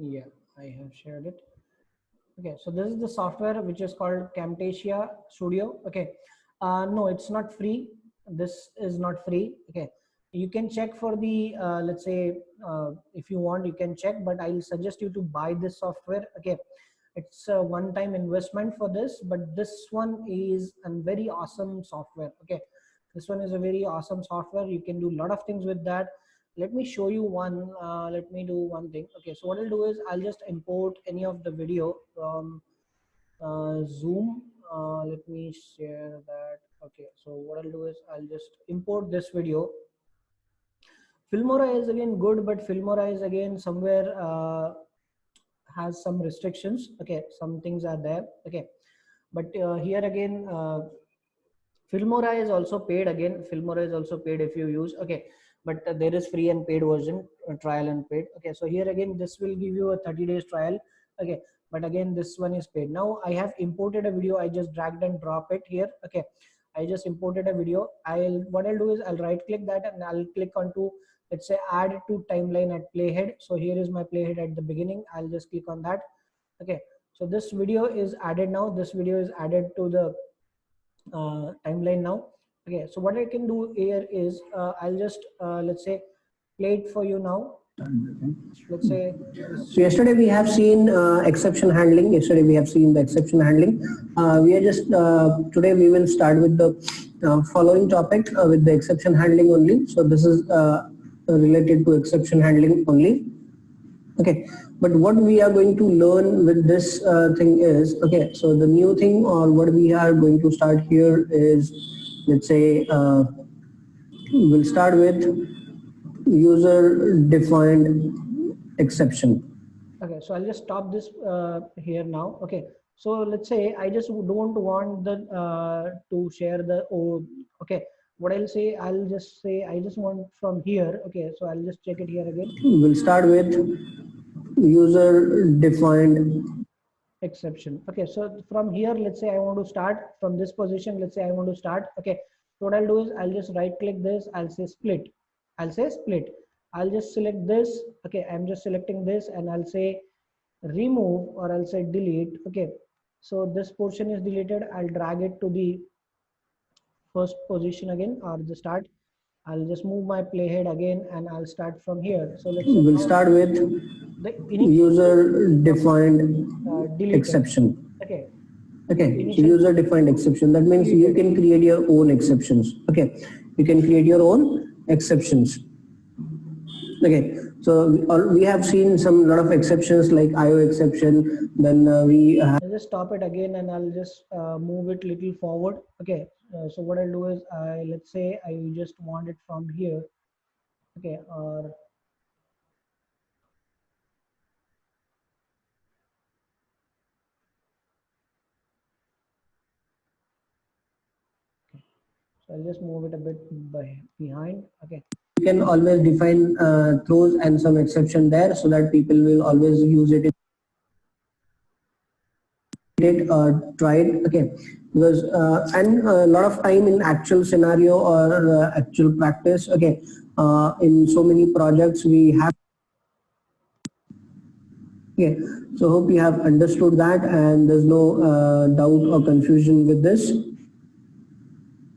Yeah, I have shared it. Okay, so this is the software which is called Camtasia Studio. Okay, no, it's not free. This is not free. Okay, you can check for the let's say if you want, you can check, but I'll suggest you to buy this software. Okay, it's a one-time investment for this, but this one is a very awesome software. Okay, this one is a very awesome software. You can do a lot of things with that. Let me show you one. Let me do one thing. Okay, so what I'll do is I'll just import any of the video from Zoom. Let me share that. Okay, so what I'll do is I'll just import this video. Filmora is again good, but Filmora is again somewhere has some restrictions. Okay, some things are there. Okay, but here again Filmora is also paid. Again, Filmora is also paid if you use. Okay, but there is free and paid version, trial and paid. Okay, so here again this will give you a 30 days trial. Okay, but again this one is paid. Now I have imported a video. I just dragged and drop it here. Okay, I just imported a video. What I'll do is I'll right click that and I'll click onto, let's say, add to timeline at playhead. So here is my playhead at the beginning. I'll just click on that. Okay, so this video is added now. This video is added to the timeline now. Okay, so what I can do here is I'll just let's say play it for you now. Let's say this. So yesterday we have seen exception handling. Yesterday we have seen the exception handling. We are just today we will start with the following topic with the exception handling only. So this is related to exception handling only. Okay, but what we are going to learn with this thing is, okay, so the new thing or what we are going to start here is, let's say we'll start with user defined exception. Okay, so I'll just stop this here now. Okay, so let's say I just don't want the to share the okay, what I'll say, I'll just say I just want from here. Okay, so I'll just check it here again. We'll start with user defined Exception. Okay, so from here, let's say I want to start from this position. Let's say I want to start. Okay, so what I'll do is I'll just right click this. I'll say split. I'll say split. I'll just select this. Okay, I'm just selecting this and I'll say remove or I'll say delete. Okay, so this portion is deleted. I'll drag it to the first position again or the start. I'll just move my playhead again and I'll start from here. So let's say we'll start with the user defined exception. Okay. Okay, so user defined exception. That means you can create your own exceptions. Okay, you can create your own exceptions. Okay, so we have seen some lot of exceptions like IO exception. Then we have. I'll just stop it again and I'll just move it little forward. Okay, so what I'll do is let's say I just want it from here. Okay, or so I'll just move it a bit behind. Okay. You can always define throws and some exception there so that people will always use it. Try it. Okay, because and a lot of time in actual scenario or actual practice. Okay, in so many projects we have. Okay, so hope you have understood that and there's no doubt or confusion with this.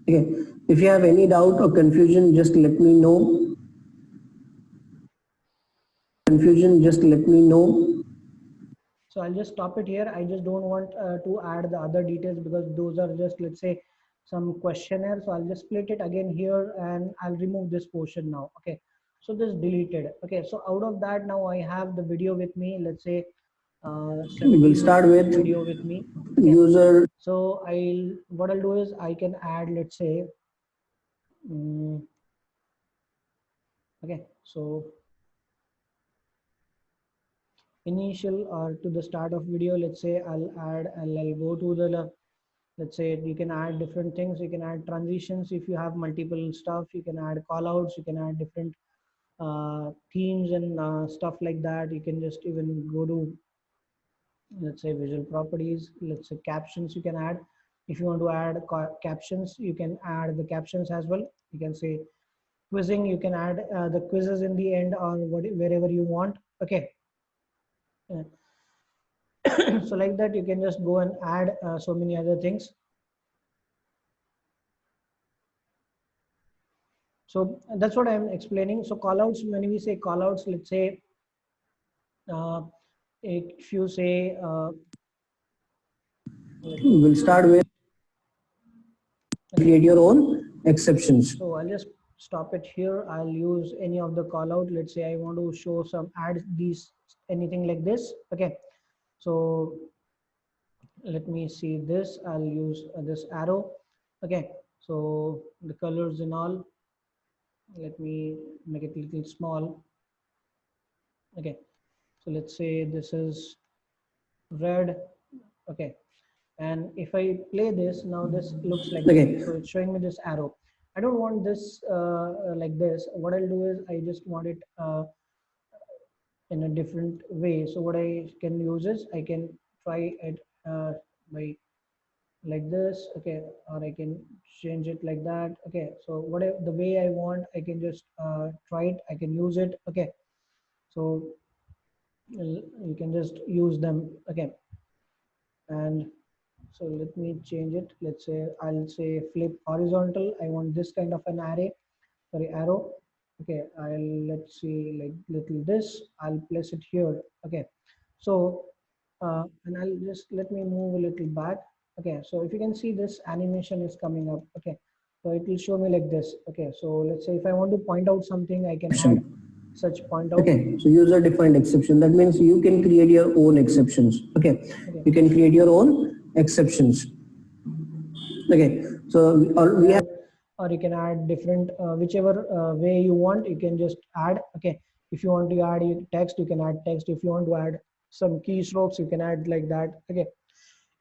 Okay, if you have any doubt or confusion, just let me know. Just let me know. So I'll just stop it here. I just don't want to add the other details because those are just, let's say, some questionnaire. So I'll just split it again here and I'll remove this portion now. Okay, so this deleted. Okay, so out of that now I have the video with me. Let's say we'll start with video with me. Okay. User. So what I'll do is I can add, let's say okay, so initial or to the start of video, let's say I'll go to the, let's say you can add different things. You can add transitions if you have multiple stuff. You can add callouts. You can add different themes and stuff like that. You can just even go to, let's say, visual properties. Let's say captions you can add. If you want to add captions, you can add the captions as well. You can say quizzing. You can add the quizzes in the end or wherever you want. Okay. So like that, you can just go and add so many other things. So that's what I'm explaining. So callouts, when we say callouts, let's say uh, if you say We'll start with okay. create your own exceptions. So I'll just stop it here. I'll use any of the callout. Let's say I want to show some add these anything like this. Okay. So let me see this. I'll use this arrow. Okay. So the colors and all. Let me make it a little small. Okay. So let's say this is red. Okay. And if I play this now, this looks like Okay. this. So it's showing me this arrow. I don't want this like this. What I'll do is I just want it in a different way. So what I can use is I can try it by like this. Okay, or I can change it like that. Okay, so whatever the way I want, I can just try it. I can use it. Okay, so you can just use them. Okay, and so let me change it. Let's say I'll say flip horizontal. I want this kind of an arrow. Okay, let's see like little this. I'll place it here. Okay, so and I'll just let me move a little back. Okay, so if you can see this animation is coming up. Okay, so it will show me like this. Okay, so let's say if I want to point out something, I can add such point out. Okay, so user defined exception. That means you can create your own exceptions. Okay, you can create your own exceptions. Okay, so we have, or you can add different whichever way you want, you can just add. Okay, if you want to add text, you can add text. If you want to add some keystrokes, you can add like that. Okay,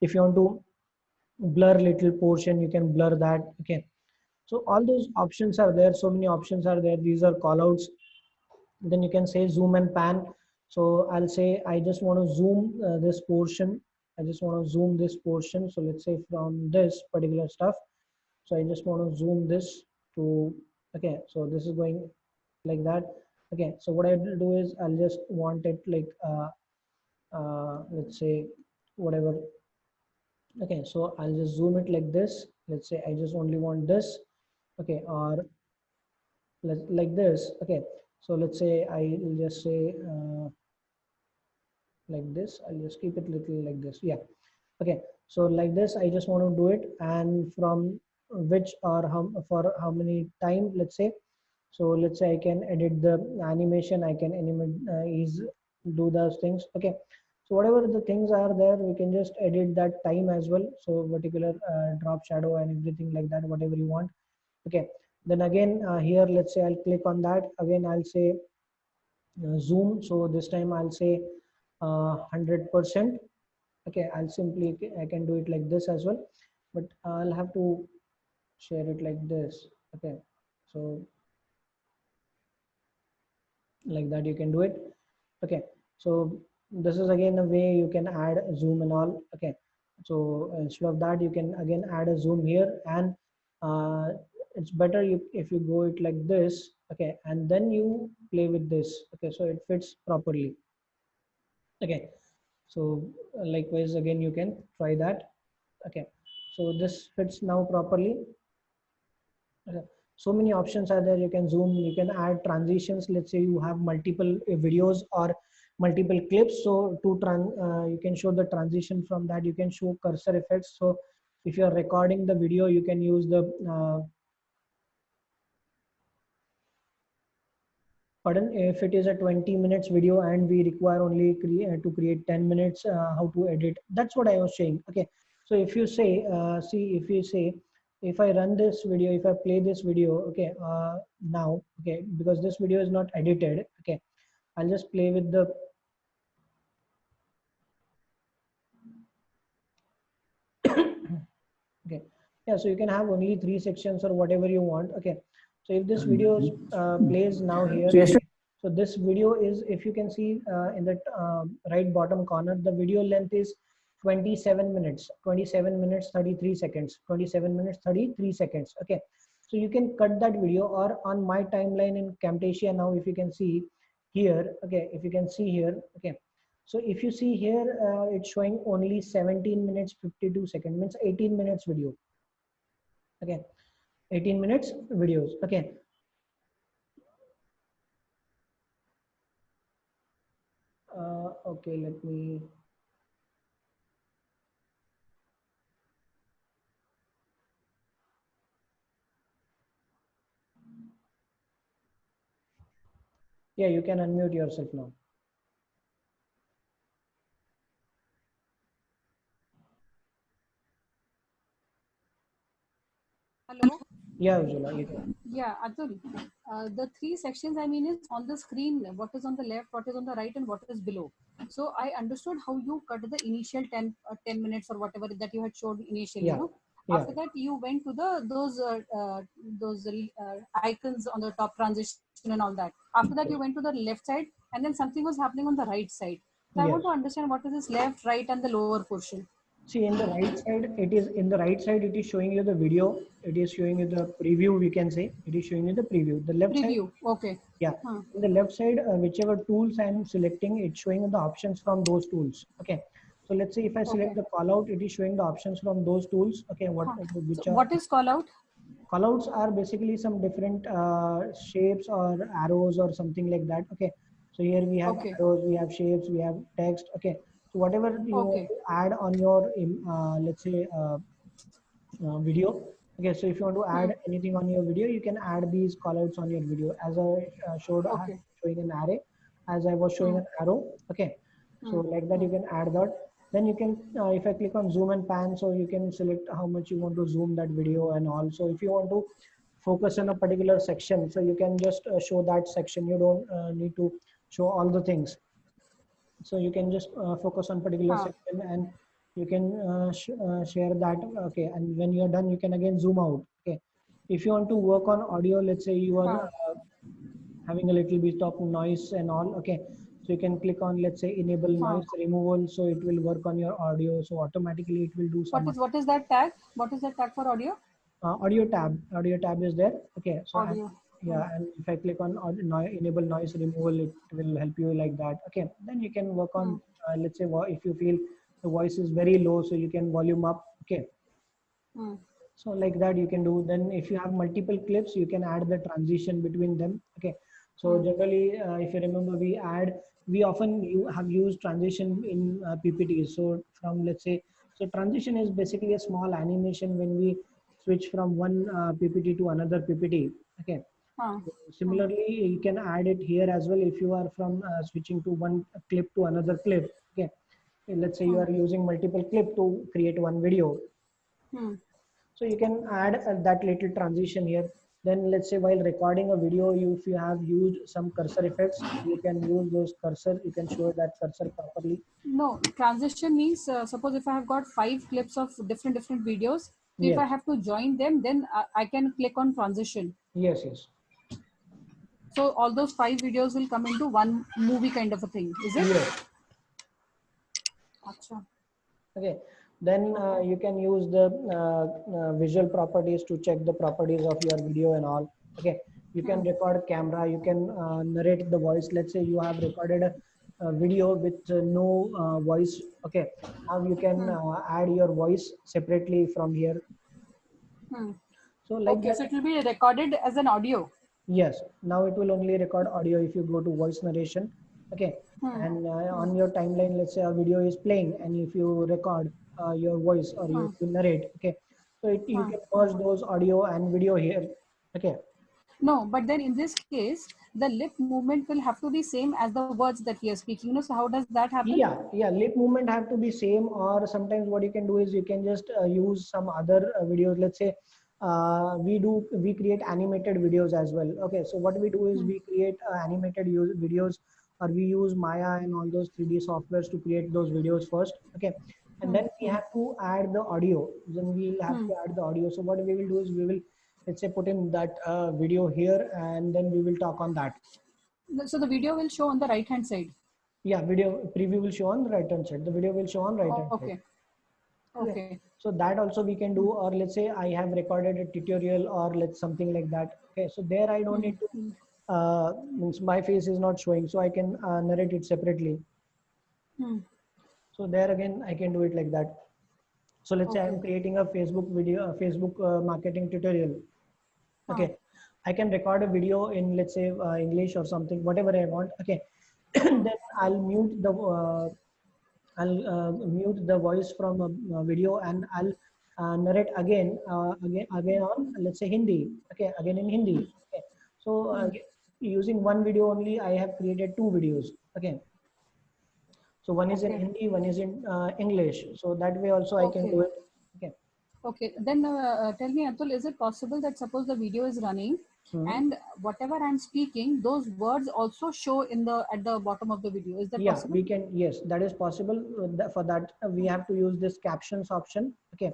if you want to blur little portion, you can blur that. Okay, so all those options are there. So many options are there. These are callouts. Then you can say zoom and pan. So I'll say I just want to zoom this portion. I just want to zoom this portion. So let's say from this particular stuff, so I just want to zoom this to, okay, so this is going like that. Okay, so what I will do is I'll just want it like let's say whatever. Okay, so I'll just zoom it like this. Let's say I just only want this. Okay, or like this. Okay, so let's say I will just say like this. I'll just keep it little like this. Yeah, okay, so like this I just want to do it, and from which or how for how many time, let's say. So let's say I can edit the animation, I can animate is do those things. Okay, so whatever the things are there, we can just edit that time as well. So particular drop shadow and everything like that, whatever you want. Okay, then again here, let's say I'll click on that. Again I'll say zoom. So this time I'll say 100%. Okay, I'll simply, I can do it like this as well, but I'll have to share it like this. Okay, so like that you can do it. Okay, so this is again a way you can add zoom and all. Okay, so instead of that, you can again add a zoom here, and it's better if you go it like this. Okay, and then you play with this. Okay, so it fits properly. Okay, so likewise again you can try that. Okay, so this fits now properly. Okay. So many options are there. You can zoom, you can add transitions. Let's say you have multiple videos or multiple clips, so you can show the transition. From that you can show cursor effects. So if you are recording the video, you can use the pardon, if it is a 20 minutes video and we require only to create 10 minutes, how to edit, that's what I was saying. Okay, so if you say see, if you say, if I run this video, if I play this video, okay, now, okay, because this video is not edited. Okay, I'll just play with the okay, yeah, so you can have only 3 sections or whatever you want. Okay, so if this video plays now here, so yesterday, so this video is, if you can see in the right bottom corner, the video length is 27 minutes, 27 minutes 33 seconds, 27 minutes 33 seconds. Okay, so you can cut that video, or on my timeline in Camtasia now, if you can see here. Okay, if you can see here. Okay, So if you see here, it's showing only 17 minutes 52 seconds, means 18 minutes video. Okay, 18 minutes videos. Okay. Okay, let me. Yeah, you can unmute yourself now. Hello. Yeah, Ujjwala, you can. Yeah, Atul. The three sections I mean is on the screen. What is on the left, what is on the right, and what is below. So I understood how you cut the initial 10 minutes or whatever that you had showed initially. Yeah, No. yeah. After that, you went to the those icons on the top, transition and all that. After that, you went to the left side, and then something was happening on the right side. So I Yes. want to understand what is this left, right, and the lower portion. See, in the right side, it is in the right side, it is showing you the video. It is showing you the preview, we can say. It is showing you the preview. The left side, Preview. Okay. yeah. Huh. In the left side, whichever tools I'm selecting, it's showing the options from those tools. Okay. So let's say if I select Okay. the call out, it is showing the options from those tools. Okay. Huh. So Which are what is call out? callouts are basically some different shapes or arrows or something like that. Okay. So here we have Okay. arrows, we have shapes, we have text. Okay. So whatever you want Okay. to add on your, let's say, video. Okay. So if you want to Hmm. add anything on your video, you can add these callouts on your video. As I showed, I'm Okay. showing an array, as I was showing Hmm. an arrow. Okay. So Hmm. like that, you Hmm. can add that. Then you can, if I click on zoom and pan, so you can select how much you want to zoom that video. And also if you want to focus on a particular section, so you can just show that section. You don't need to show all the things. So you can just focus on particular Huh. section, and you can share that. Okay. And when you're done, you can again zoom out. Okay. If you want to work on audio, let's say you are Huh. having a little bit of noise and all. Okay. So you can click on, let's say, enable Huh. noise removal, so it will work on your audio, so automatically it will do some What is that tag? What is that tag for audio? audio tab is there. Okay. So Audio. Hmm. yeah, and if I click on enable noise removal, it will help you like that. Okay. Then you can work Hmm. on, let's say, if you feel the voice is very low, so you can volume up. Okay. Hmm. So like that you can do. Then if you have multiple clips, you can add the transition between them. Okay. So Hmm. generally, if you remember, we often have used transition in ppts. So from, let's say, so transition is basically a small animation when we switch from one ppt to another ppt. Okay. Huh. So Hmm. similarly, you can add it here as well if you are from switching to one clip to another clip. Okay. Let's say you Hmm. are using multiple clip to create one video. Hmm. So you can add that little transition here. Then let's say while recording a video, if you have used some cursor effects, you can use those cursor. You can show that cursor properly. No, transition means suppose if I have got 5 clips of different videos, so if I Yes, have to join them, then I can click on transition. yes, yes, So all those 5 videos will come into one movie kind of a thing, is it? yes. Acha. Okay. Then Okay. you can use the visual properties to check the properties of your video and all. Okay. You can Hmm. record camera. You can narrate the voice. Let's say you have recorded a video with no voice. Okay. Now you can Hmm. add your voice separately from here. Hmm. So like Okay, that. so it will be recorded as an audio. Yes. Now it will only record audio if you go to voice narration. Okay. Hmm. And Hmm. on your timeline, let's say a video is playing, and if you record your voice or Hmm. you narrate. Okay. So you Hmm. can Hmm. merge those audio and video here. Okay. No, but then in this case, the lip movement will have to be same as the words that we are speaking. So how does that happen? Yeah, lip movement have to be same, or sometimes what you can do is you can just use some other videos. Let's say we create animated videos as well. Okay, so what we do is Hmm. we create animated videos, or we use Maya and all those 3D softwares to create those videos first. Okay, and Hmm. then we Hmm. have to add the audio. Then we'll have Hmm. to add the audio. So what we will do is we will, let's say, put in that video here, and then we will talk on that. So the video will show on the right hand side. Yeah, video preview will show on the right hand side. The video will show on right hand side. Okay. Okay. Okay. So that also we can Hmm. do, or let's say I have recorded a tutorial, or let's something like that. Okay. So there I don't Hmm. need to, Hmm. means my face is not showing, so I can narrate it separately. Hmm. So there again, I can do it like that. So let's say Okay. I'm creating a Facebook video, a Facebook marketing tutorial. Huh. Okay, I can record a video in, let's say, English or something, whatever I want. Okay, then I'll mute the voice from a video, and I'll narrate again on, let's say, Hindi. Okay, again in Hindi. Okay, so Hmm. using one video only, I have created two videos. Okay, so one is in Okay. Hindi, one is in English. So that way also I can Okay. do it. Okay. Okay. Then tell me, Atul, is it possible that suppose the video is running Hmm. and whatever I'm speaking, those words also show in the at the bottom of the video? Is that Yeah, possible? we can. Yes, that is possible. For that, we have to use this captions option. Okay,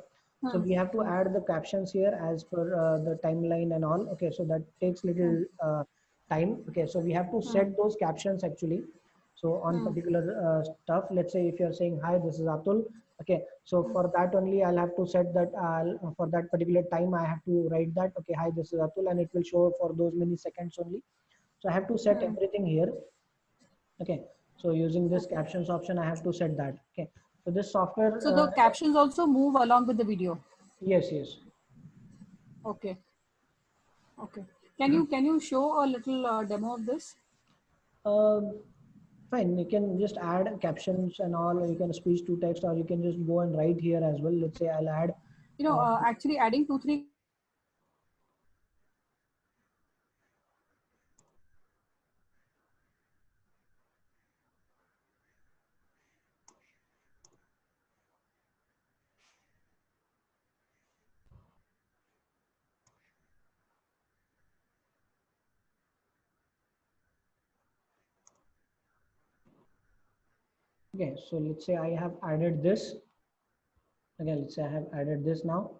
so Hmm. we have to Hmm. add the captions here as per the timeline and all. Okay, so that takes Hmm. little time. Okay, so we have to Hmm. set those captions actually. So on Hmm. particular stuff, let's say if you're saying hi, this is Atul. Okay, so Hmm. for that only, I'll have to set that. For that particular time, I have to write that. Okay, hi, this is Atul, and it will show for those many seconds only. So I have to set Hmm. everything here. Okay, so using this Okay. captions option, I have to set that. Okay, so this software, So the captions also move along with the video. yes, yes. Okay. Okay. Can you show a little demo of this? Um Fine, you can just add captions and all, or you can speech to text, or you can just go and write here as well. Let's say I'll add, uh, Actually adding 2, 3. okay, so let's say I have added this. Okay, let's say I have added this now.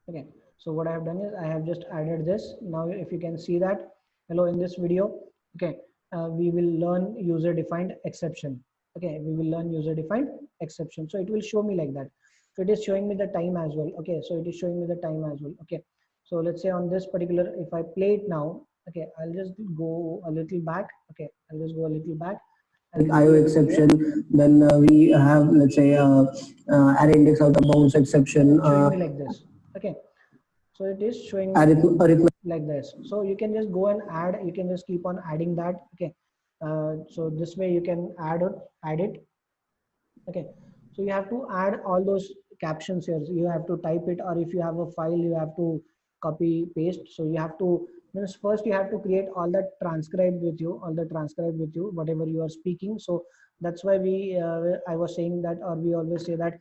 Okay, so what I have done is I have just added this. Now, if you can see that, hello, in this video, okay, we will learn user defined exception. Okay, we will learn user defined exception. So it will show me like that. So it is showing me the time as well. Okay, so it is showing me the time as well. Okay, so let's say on this particular, if I play it now, okay, I'll just go a little back. Okay, I'll just go a little back. Like IO exception, then we have, let's say, array index out of bounds exception, Showing me like this. Okay, so it is showing me arithmetic. like this. So you can just go and add, you can just keep on adding that. Okay, so this way you can add it. Okay, so you have to add all those captions here. So you have to type it, or if you have a file, you have to copy paste. So you have to, means first you have to create all that transcribed with you, whatever you are speaking. So that's why I was saying that, or we always say that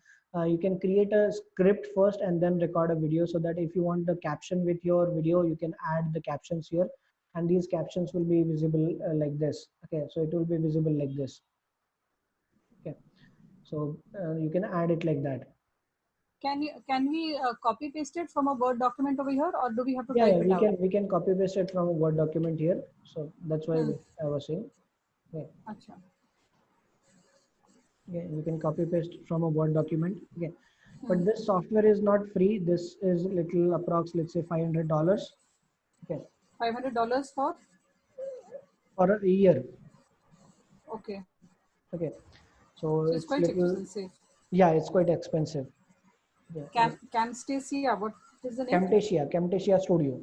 you can create a script first and then record a video, so that if you want the caption with your video, you can add the captions here, and these captions will be visible like this. Okay, so it will be visible like this. Okay, so you can add it like that. Can we copy paste it from a Word document over here, or do we have to Yeah, type yeah, it out? we can copy paste it from a Word document here. So that's why Hmm. I was saying. Yeah, Acha. yeah, you can copy paste from a Word document. Okay, Hmm. but this software is not free. This is little approx, let's say, $500. Okay, $500 for. for a year. Okay. Okay, so So it's it's quite little, expensive. yeah, it's quite expensive. Yeah, Camtasia. What is the name? Camtasia Studio.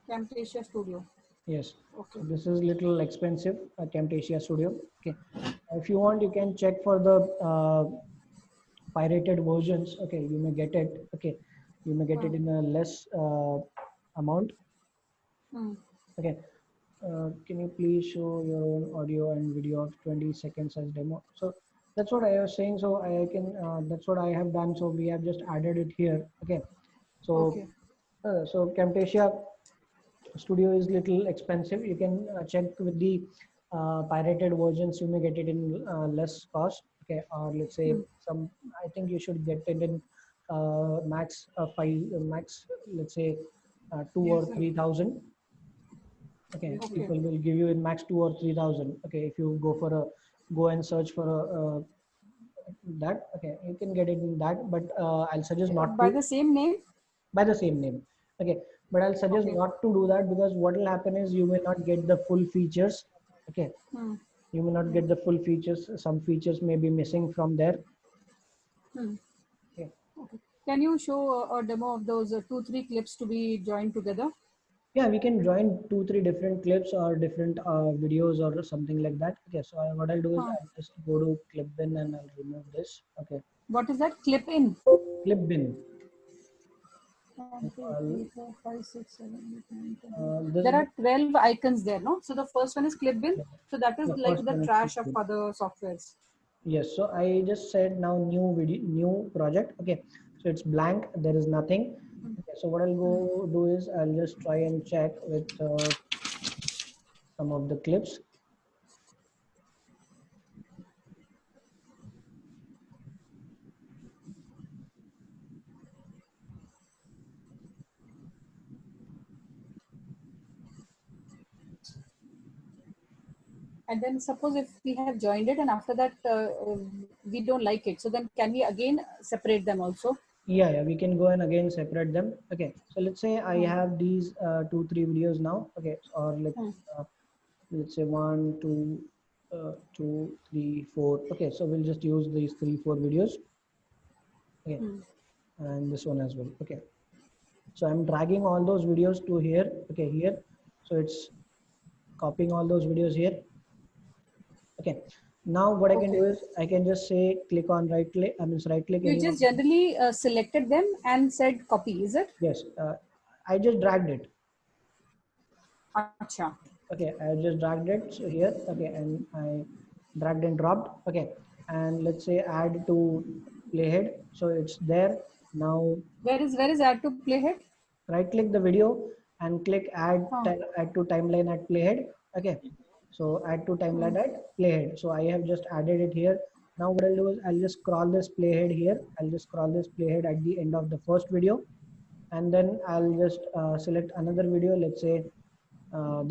Camtasia Studio. Yes. Okay. So this is little expensive, Camtasia Studio. Okay. If you want, you can check for the pirated versions. Okay, you may get it. Okay, you may get Hmm. it in a less amount. Hmm. Okay. Can you please show your own audio and video of 20 seconds as demo? So that's what I was saying. So I can, that's what I have done. So we have just added it here. Okay. So, Okay. so Camtasia Studio is little expensive. You can check with the pirated versions. You may get it in less cost. Okay, or let's say Hmm. some. I think you should get it in max five, max. Let's say 2 or 3 thousand. Okay, Okay. people will give you in max 2 or 3 thousand. Okay, if you go and search for that. Okay, you can get it in that, but I'll suggest not By to, the same name. by the same name. Okay, but I'll suggest Okay. not to do that, because what will happen is you may not get the full features. Okay, Hmm. You may not get the full features. Some features may be missing from there. Hmm. Okay. Okay. Can you show a demo of those 2-3 clips to be joined together? Yeah, we can join 2-3 different clips or different videos or something like that. Okay, so what I'll do is Huh. I'll just go to clip bin and I'll remove this. Okay, What is that? Clip in. clip bin. 1, 2, I'll, 3, 4, 5, 6, 7, 8, 9, 10, 11. this There is are 12 icons there, no? So the first one is clip bin. So that is the like first the one. Is trash clip of bin. other softwares. Yes, so I just said now new video, new project. Okay, so it's blank. There is nothing. Okay, so what I'll go do is I'll just try and check with some of the clips. And then suppose if we have joined it and after that we don't like it. So then can we again separate them also? Yeah, we can go and again separate them. Okay, so let's say I have these 2-3 videos now. Okay, or uh, let's say 1, 2, 3, 4. Okay, so we'll just use these 3-4 videos. Okay, Hmm. and this one as well. Okay, so I'm dragging all those videos to here. Okay, here. So it's copying all those videos here. Okay, now what I can Okay. do is I can just say click on right click. I mean right click You any of just generally selected them and said copy, is it? yes. I just dragged it. Acha. Okay, I just dragged it so here. Okay, and I dragged and dropped. Okay, and let's say add to playhead, so it's there now. Where is add to playhead? Right click the video and click Huh. add to timeline at playhead. Okay, so add to Hmm. timeline at playhead, so I have just added it here. Now what I'll do is I'll just scroll this playhead here. I'll just scroll this playhead at the end of the first video, and then I'll just select another video. Let's say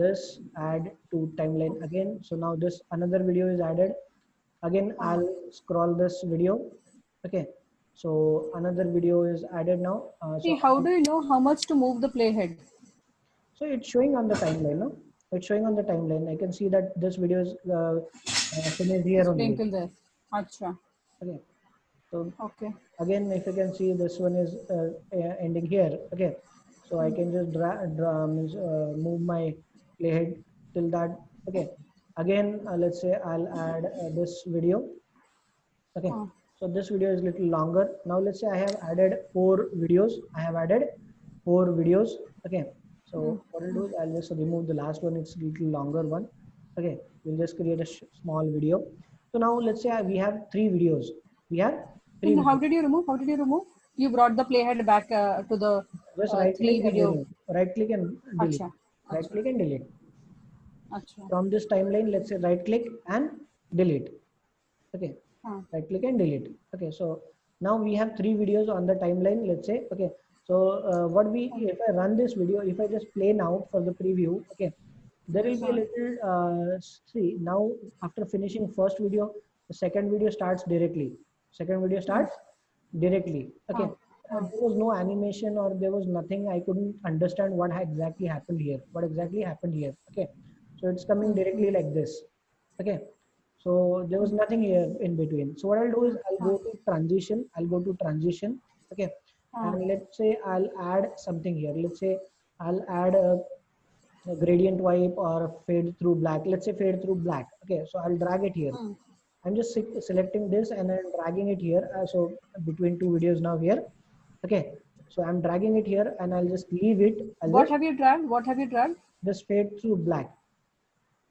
this add to timeline again. So now this another video is added. Again, Huh. I'll scroll this video. Okay, so another video is added now. See, how do you know how much to move the playhead? So it's showing on the timeline. No, it's showing on the timeline. I can see that this video is finished here It's playing only. till there. Acha. Okay, so Okay. again, if you can see, this one is ending here. Okay, so I can just move my playhead till that. Okay, again, let's say I'll add this video. Okay, Huh. so this video is little longer. Now let's say I have added 4 videos. I have added 4 videos. Okay, Hmm. so what I'll do is I'll just remove the last one. It's a little longer one. Okay, we'll just create a small video. So now let's say we have 3 videos. We have three And how videos. did you remove? How did you remove? You brought the playhead back to the Just right click three and video. remove. Right click and delete. Acha. Right Acha. click and delete. Acha. From this timeline, let's say right click and delete. Okay, Huh. right click and delete. Okay, so now we have 3 videos on the timeline. Let's say okay. So what we if I run this video, if I just play now for the preview, okay, there will be a Huh. little see now after finishing first video, the second video starts directly. Second video Hmm. starts directly. Okay, Huh. Huh. there was no animation or there was nothing. I couldn't understand what exactly happened here. What exactly happened here? Okay, so it's coming Hmm. directly like this. Okay, so there was nothing here in between. So what I'll do is I'll Huh. go to transition. I'll go to transition. Okay, Huh. and let's say I'll add something here. Let's say I'll add a gradient wipe or a fade through black. Let's say fade through black. Okay, so I'll drag it here. Hmm. I'm just selecting this and then dragging it here. So between 2 videos now here. Okay, so I'm dragging it here and I'll just leave it. I'll What just have you dragged? What have you dragged? fade through black.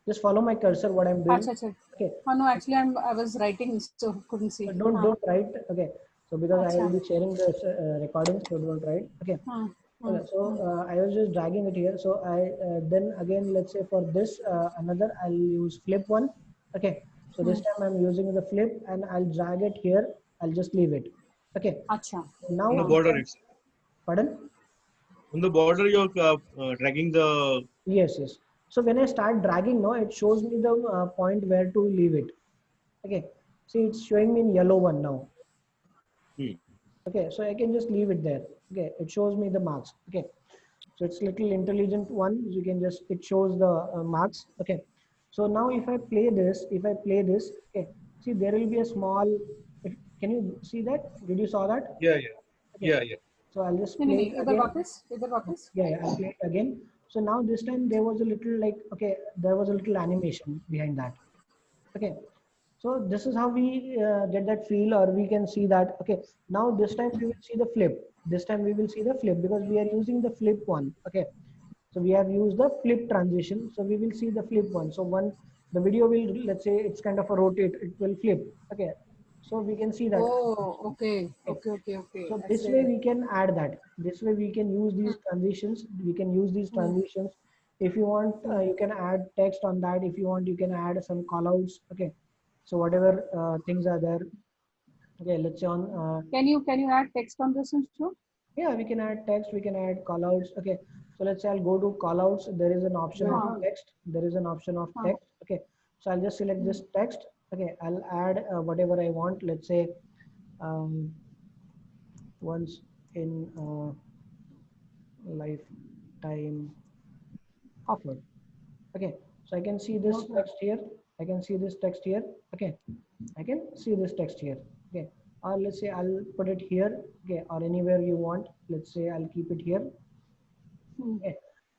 Just follow my cursor. What I'm doing. Acha. Acha. Okay, Oh no, actually I was writing, so couldn't see. so Huh. don't write. Okay, so because I will Acha. be sharing the recording, so don't write. Okay. Huh. Hmm. Okay, so Hmm. I was just dragging it here. So I then again, let's say for this another, I'll use flip one. Okay, so this time I'm using the flip and I'll drag it here. I'll just leave it. Okay, Acha. now On the Huh. border, it's pardon. on the border. You're dragging the. Yes. So when I start dragging now, it shows me the point where to leave it. Okay, see it's showing me in yellow one now. Hmm. Okay, so I can just leave it there. Okay, it shows me the marks. Okay, so it's little intelligent one. You can just it shows the marks. Okay, So now if I play this, okay, see there will be a small, can you see that? Did you saw that? Yeah, yeah, Okay. yeah, yeah. So I'll just नहीं play नहीं it इधर again. वापस इधर वापस. Yeah, yeah, I'll play it again. So now this time there was a little like, okay, there was a little animation behind that. Okay. So this is how we get that feel, or we can see that, okay, now this time we will see the flip. This time we will see the flip because we are using the flip one. Okay. So we have used the flip transition. So we will see the flip one. So one, the video will, let's say it's kind of a rotate, it will flip. Okay. So we can see that. Oh, okay, Okay. okay, okay, okay. So I this way see. we can add that. This way we can use these transitions. We can use these transitions. If you want, you can add text on that. If you want, you can add some callouts. Okay. So whatever things are there. Okay. Let's say on, Can you add text on this issue? yeah, we can add text. We can add callouts. Okay. So let's say I'll go to callouts. There is an option of text. There is an option of text. Okay. So I'll just select this text. Okay. I'll add whatever I want. Let's say um, once in lifetime offer. Okay, so I can see this text here. I can see this text here. Okay, I can see this text here. Okay, or let's say I'll put it here. Okay, or anywhere you want. Let's say I'll keep it here. Okay,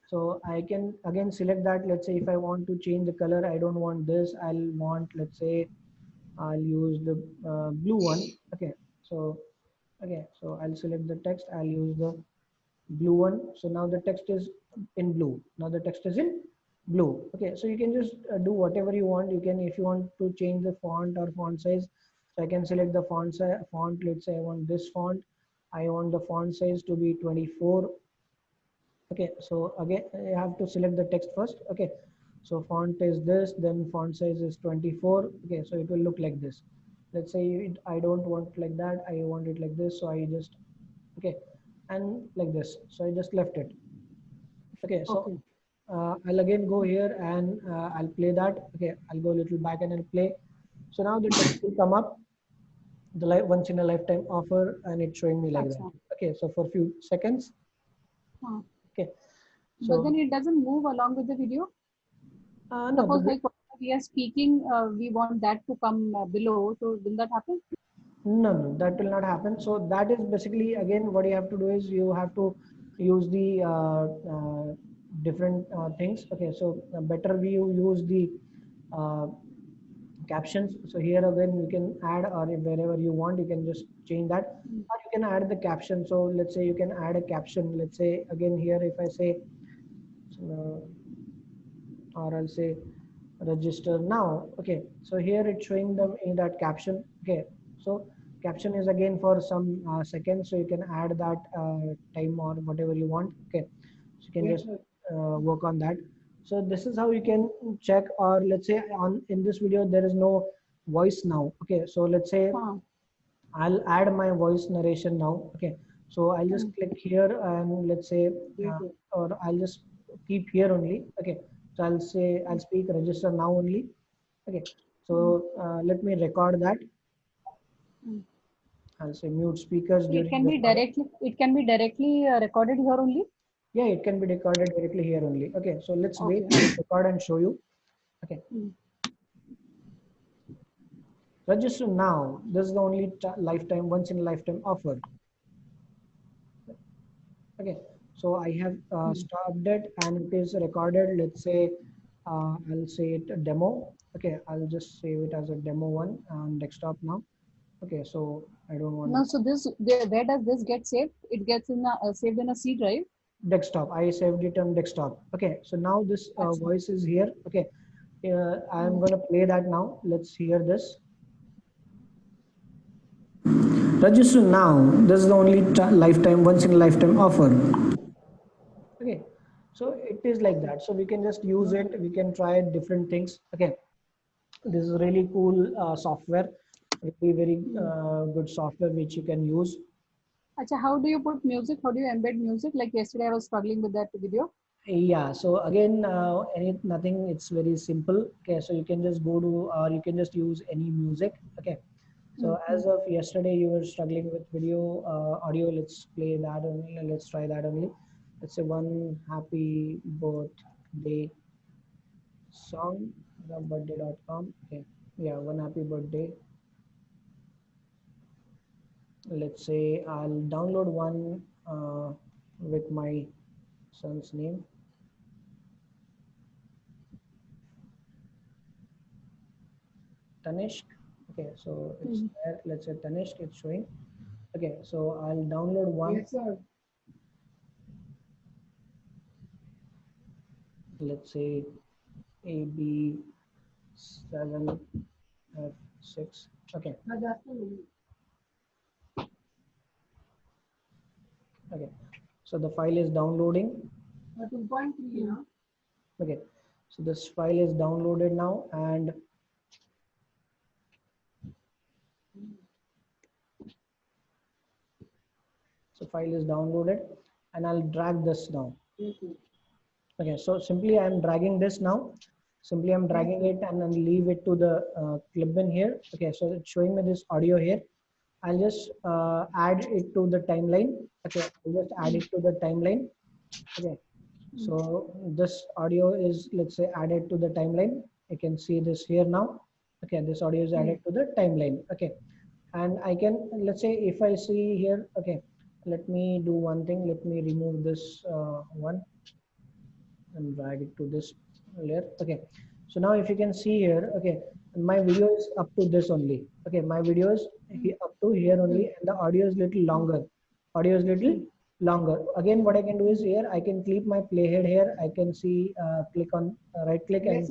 so I can again select that. Let's say if I want to change the color, I don't want this. I'll want, let's say I'll use the blue one. Okay, so okay, so I'll select the text. I'll use the blue one. So now the text is in blue. Now the text is in blue. Okay, so you can just do whatever you want. You can, if you want to change the font or font size, so I can select the font size. Font, let's say I want this font. I want the font size to be 24. Okay, so again I have to select the text first. Okay, so font is this, then font size is 24. Okay, so it will look like this. Let's say I don't want like that, I want it like this, so I just, okay, and like this, so I just left it. Okay, so Okay. I'll again go here and I'll play that. Okay, I'll go a little back and I'll play. So now the text will come up, the once in a lifetime offer, and it's showing me like that. अच्छा. Okay, so for a few seconds. हाँ. Okay, But so then it doesn't move along with the video. no, Suppose like we are speaking, we want that to come below. So will that happen? no, no, that will not happen. So that is basically, again, what you have to do is you have to use the different things. Okay, so better we use the uh, captions. So here again you can add, or wherever you want you can just change that, or you can add the caption. So let's say you can add a caption. Let's say again here if I say, or I'll say register now. Okay, so here it's showing them in that caption. Okay, so caption is again for some seconds, so you can add that time or whatever you want. Okay, so you can just work on that. So this is how you can check, or let's say on in this video there is no voice now. Okay, so let's say हाँ. I'll add my voice narration now. Okay, so I'll just click here and let's say, or I'll just keep here only. Okay, so I'll say I'll speak register now only. Okay, so let me record that. I'll say mute speakers It during can the be call. directly. It can be directly recorded here only. Yeah, it can be recorded directly here only. Okay, so let's wait. Okay. I'll record and show you. Okay, register now. This is the only lifetime, once in a lifetime offer. Okay, so I have stopped it and it is recorded. Let's say I'll say it a demo. Okay, I'll just save it as a demo one on desktop now. Okay, so I don't want No, so where does this get saved? It gets in saved in a C drive. desktop. I saved it on desktop. Okay, so now this अच्छा. voice is here. Okay, I'm gonna play that now. Let's hear this. Register now. This is the only lifetime, once in a lifetime offer. Okay, so it is like that. So we can just use it. We can try different things. Okay, this is really cool software, really very good software which you can use. अच्छा, how do you put music? How do you embed music? Like yesterday, I was struggling with that video. Yeah, so again, nothing, it's very simple. Okay, so you can just go to, or you can just use any music. Okay, so as of yesterday you were struggling with video, audio. Let's play that only. Let's try that only. Let's say one happy birthday song. birthday.com. Okay, yeah, one happy birthday. Let's say I'll download one with my son's name. Tanishq. Okay, so it's there. Let's say Tanishq, it's showing. Okay, so I'll download one. Yes, sir. Let's say AB7F6. Okay, okay. So the file is downloading. 2.3, huh? Okay, so this file is downloaded now, and so file is downloaded, and I'll drag this down. Okay, so simply I'm dragging this now. Simply I'm dragging it and then leave it to the clip bin here. Okay, so it's showing me this audio here. I'll just add it to the timeline. Okay, I'll just add it to the timeline. Okay, so this audio is, let's say, added to the timeline. You can see this here now. Okay, this audio is added to the timeline. Okay, and I can, let's say, if I see here, okay, let me do one thing. Let me remove this one and drag it to this layer. Okay, so now if you can see here, okay, my video is up to this only. Okay, my video is up to here only, and the audio is little longer. Audio is little longer. Again, what I can do is here I can click my playhead here. I can see click on right click and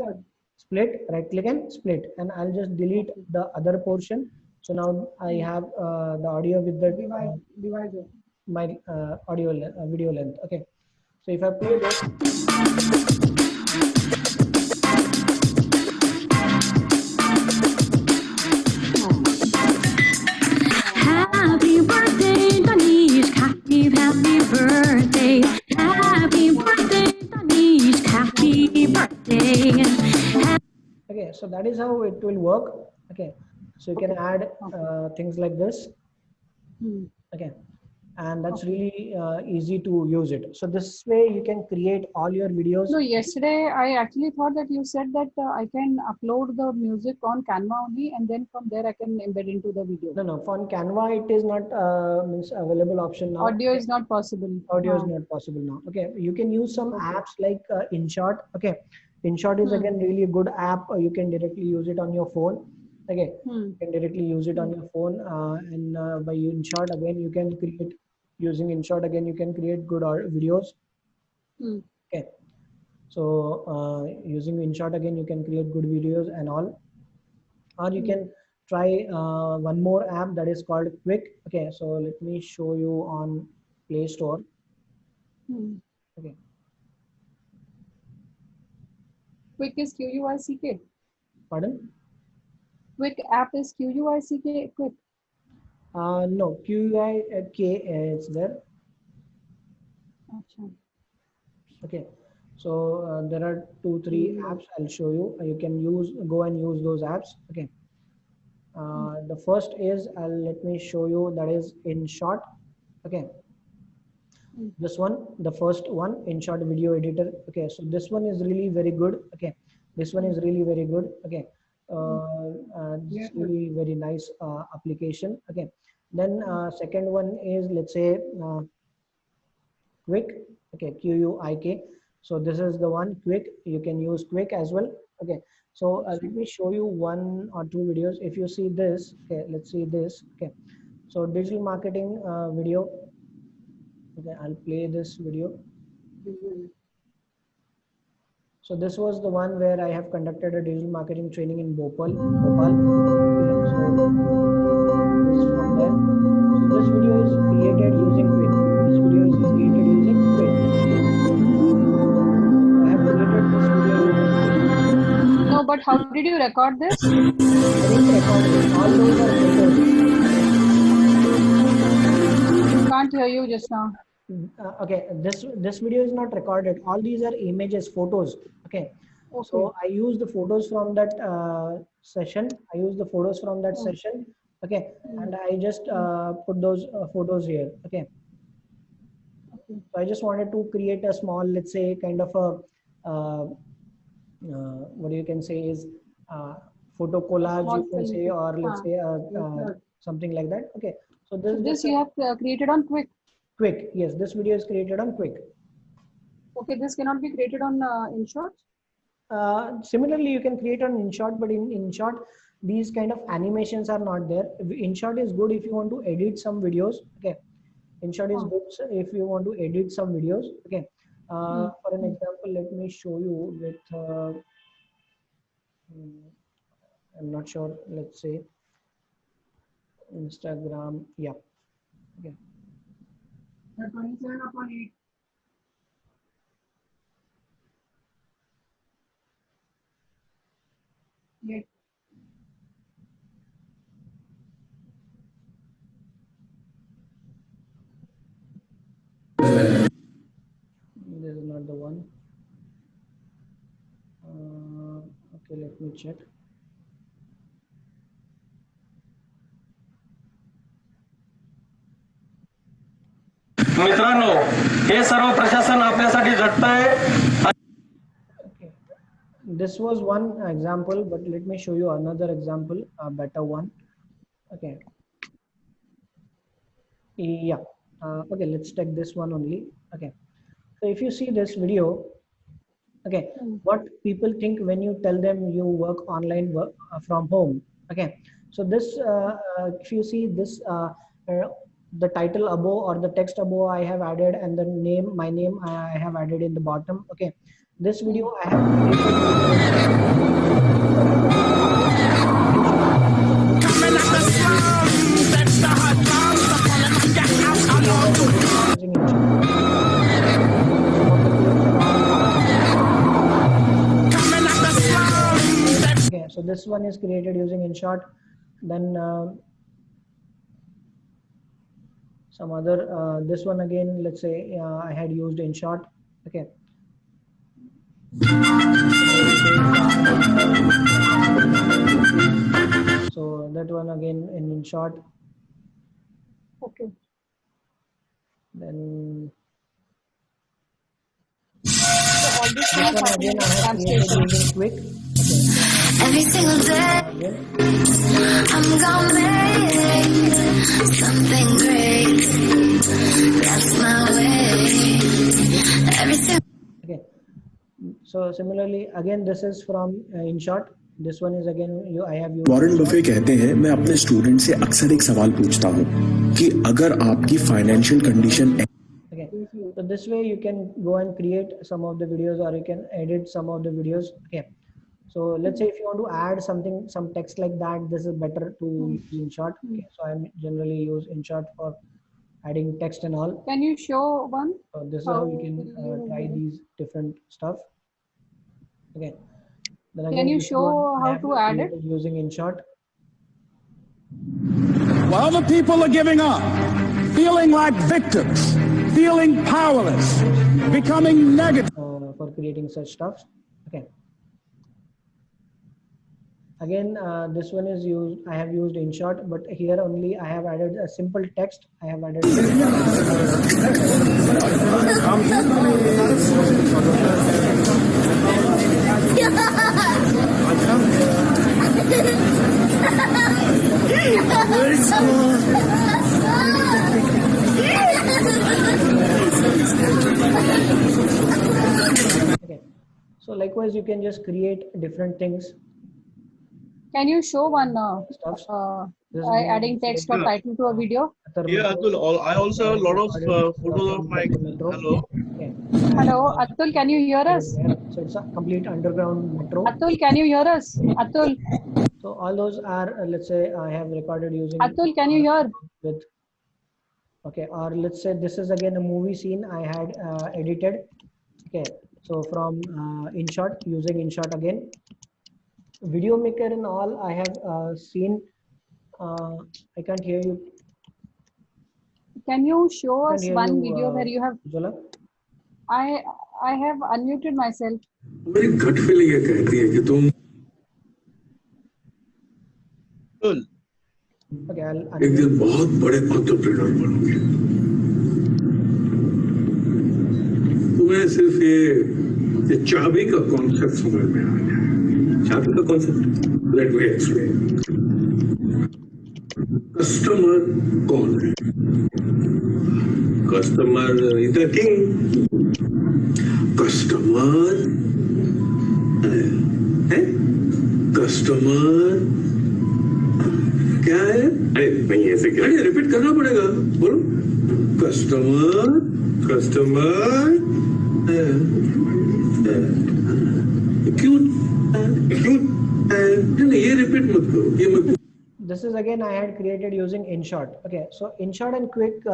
split, right click and split, and I'll just delete the other portion. So now I have the audio with the my audio video length. Okay, so if I play this. Happy birthday, Danish. Happy birthday. Happy birthday, Danish. Happy birthday. Okay, so that is how it will work. Okay, so you can add things like this. Okay, and that's really easy to use it. So this way you can create all your videos. No, yesterday I actually thought that you said that I can upload the music on Canva only, and then from there I can embed into the video. No, no, for Canva it is not means available option now. Audio is not possible. Audio is not possible now. Okay, you can use some apps like InShot. Okay, InShot is again really a good app. You can directly use it on your phone. Okay, you can directly use it on your phone, and by InShot again you can create, using InShot again you can create good videos. Okay, so using InShot again you can create good videos and all. Or you can try one more app that is called Quick. Okay, so let me show you on Play Store. Okay, Quick is QUICK. pardon? Quick app is QUICK. Quick. No, QUIK is there. Achha. Okay, so there are 2-3 apps I'll show you. You can go and use those apps. Okay, the first is, let me show you, that is InShot. Okay, this one, the first one, InShot video editor. Okay, so this one is really very good. Okay, this one is really very good. Okay, it's really very nice application. Okay, then second one is, let's say, Quick. Okay, QUIK. So this is the one, Quick. You can use Quick as well. Okay, so let me show you 1 or 2 videos. If you see this, okay, let's see this. Okay, so digital marketing video. Okay, I'll play this video. So this was the one where I have conducted a digital marketing training in Bhopal. Okay, so this is from there. So this video is created using Quick. This video is created using Quick. I have created this video using Quick. No, but how did you record this? I didn't record it. All those are photos. Can't hear you just now. Okay, this video is not recorded. All these are images, photos. Okay, so I use the photos from that session. I use the photos from that session. Okay, and I just put those photos here. Okay, so I just wanted to create a small, let's say, kind of a what you can say is photo collage, Small you can film. say, or let's say Yes. something like that. Okay, so So this is this just you have created on Quick. Quick. Yes, this video is created on Quick. Okay, this cannot be created on InShot. Similarly, you can create on InShot, but in InShot, these kind of animations are not there. InShot is good if you want to edit some videos. Okay, InShot is good if you want to edit some videos. Okay, for an example, let me show you with. I'm not sure. Let's say Instagram. Yeah. Okay. 27/8. Yes. This is not the one. Okay, let me check. मित्रांनो, हे सर्व प्रशासन आपल्यासाठी झटतंय. Okay, this was one example, but let me show you another example, a better one. Okay. Yeah. Okay, let's take this one only. Okay. So if you see this video, okay, what people think when you tell them you work online work from home. Okay. So this, if you see this, the title above or the text above I have added, and the name, my name I have added in the bottom. Okay. This video I have okay, so this one is created using InShot. Then some other, this one again, let's say I had used InShot. Okay. So that one again in InShot. Okay. Then So all this this one happening again in I have created translation. using Quick. Every single day, Again. I'm gonna make something great. That's my way. Every single Okay. So similarly, again, this is from InShot. This one is again I have used. Warren Buffett कहते हैं, मैं अपने student से अक्सर एक सवाल पूछता हूँ कि अगर आपकी financial condition Okay. So this way you can go and create some of the videos, or you can edit some of the videos. Okay. So let's say if you want to add something, some text like that, this is better to use InShot. Okay. So I generally use InShot for adding text and all. Can you show one? So this is how you can try these different stuff. Okay. Then Can you this show one I how have to add it? created using InShot. While the people are giving up, feeling like victims, feeling powerless, becoming negative. For creating such stuff. Okay. Again, this one is used. I have used InShot, but here only I have added a simple text. I have added. Okay. So likewise, you can just create different things. Can you show one Stuff. This is by again adding text or title to a video? Yeah, Atul, I also have a lot of photos of my. Hello. Okay. Hello, Atul, can you hear us? So it's a complete underground metro. Atul, can you hear us? Atul, So all those are, let's say, I have recorded using. Atul, can you hear? With. Okay, or let's say this is again a movie scene I had edited. Okay, so from InShot, using InShot again. Video Maker and all I have seen. I can't hear you. Can you show Can't us hear one you, video where you have? Ujjwala. I have unmuted myself. मेरी gut feeling ये कहती है कि तुम Atul. Okay, I'll एक दिन बहुत बड़े एंटरप्रेन्योर बनोगे। तुम्हें सिर्फ ये ये चाबी का कॉन्सेप्ट समझ में आ गया। चाबी का concept let me explain. Customer कौन है? Customer is the king. Customer है, कस्टमर क्या है? अरे नहीं ऐसे क्या, अरे रिपीट करना पड़ेगा, बोलो। कस्टमर, कस्टमर क्यों क्यों नहीं, ये रिपीट मत करो, ये मत। This is again I had created using InShot. Okay, so InShot and Quick,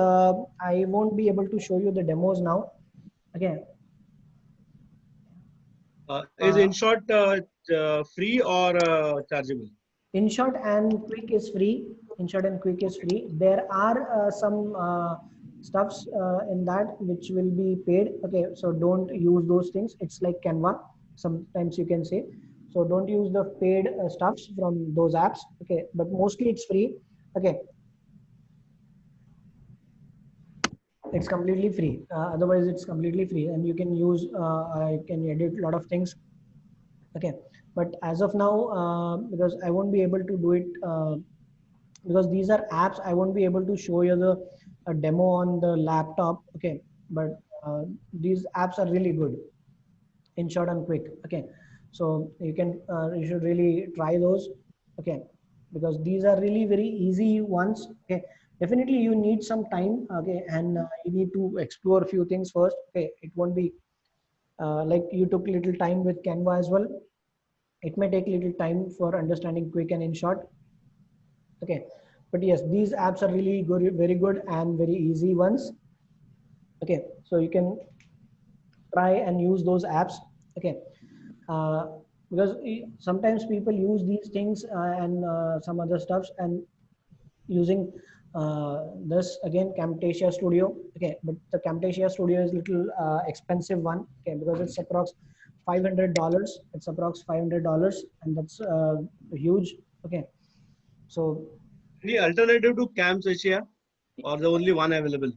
I won't be able to show you the demos now. Okay. Is InShot free or chargeable? InShot and Quick is free. InShot and Quick is free. There are some stuffs in that which will be paid. Okay, so don't use those things. It's like Canva. Sometimes you can say. So don't use the paid stuffs from those apps. Okay, but mostly it's free. Okay. It's completely free. Otherwise, it's completely free, and you can use. I can edit a lot of things. Okay, but as of now, because I won't be able to do it, because these are apps, I won't be able to show you the demo on the laptop. Okay, but these apps are really good, InShot and Quick. Okay, so you should really try those. Okay, because these are really very easy ones. Okay, definitely you need some time. Okay, and you need to explore a few things first. Okay, it won't be like you took little time with Canva as well. It may take little time for understanding Quick and InShot. Okay, but yes, these apps are really good, very good and very easy ones. Okay, so you can try and use those apps. Okay, because sometimes people use these things and some other stuffs and using this again Camtasia Studio. Okay, but the Camtasia Studio is little expensive one. Okay, because it's approx $500. It's approx $500, and that's huge. Okay, so Any alternative to Camtasia, or the only one available?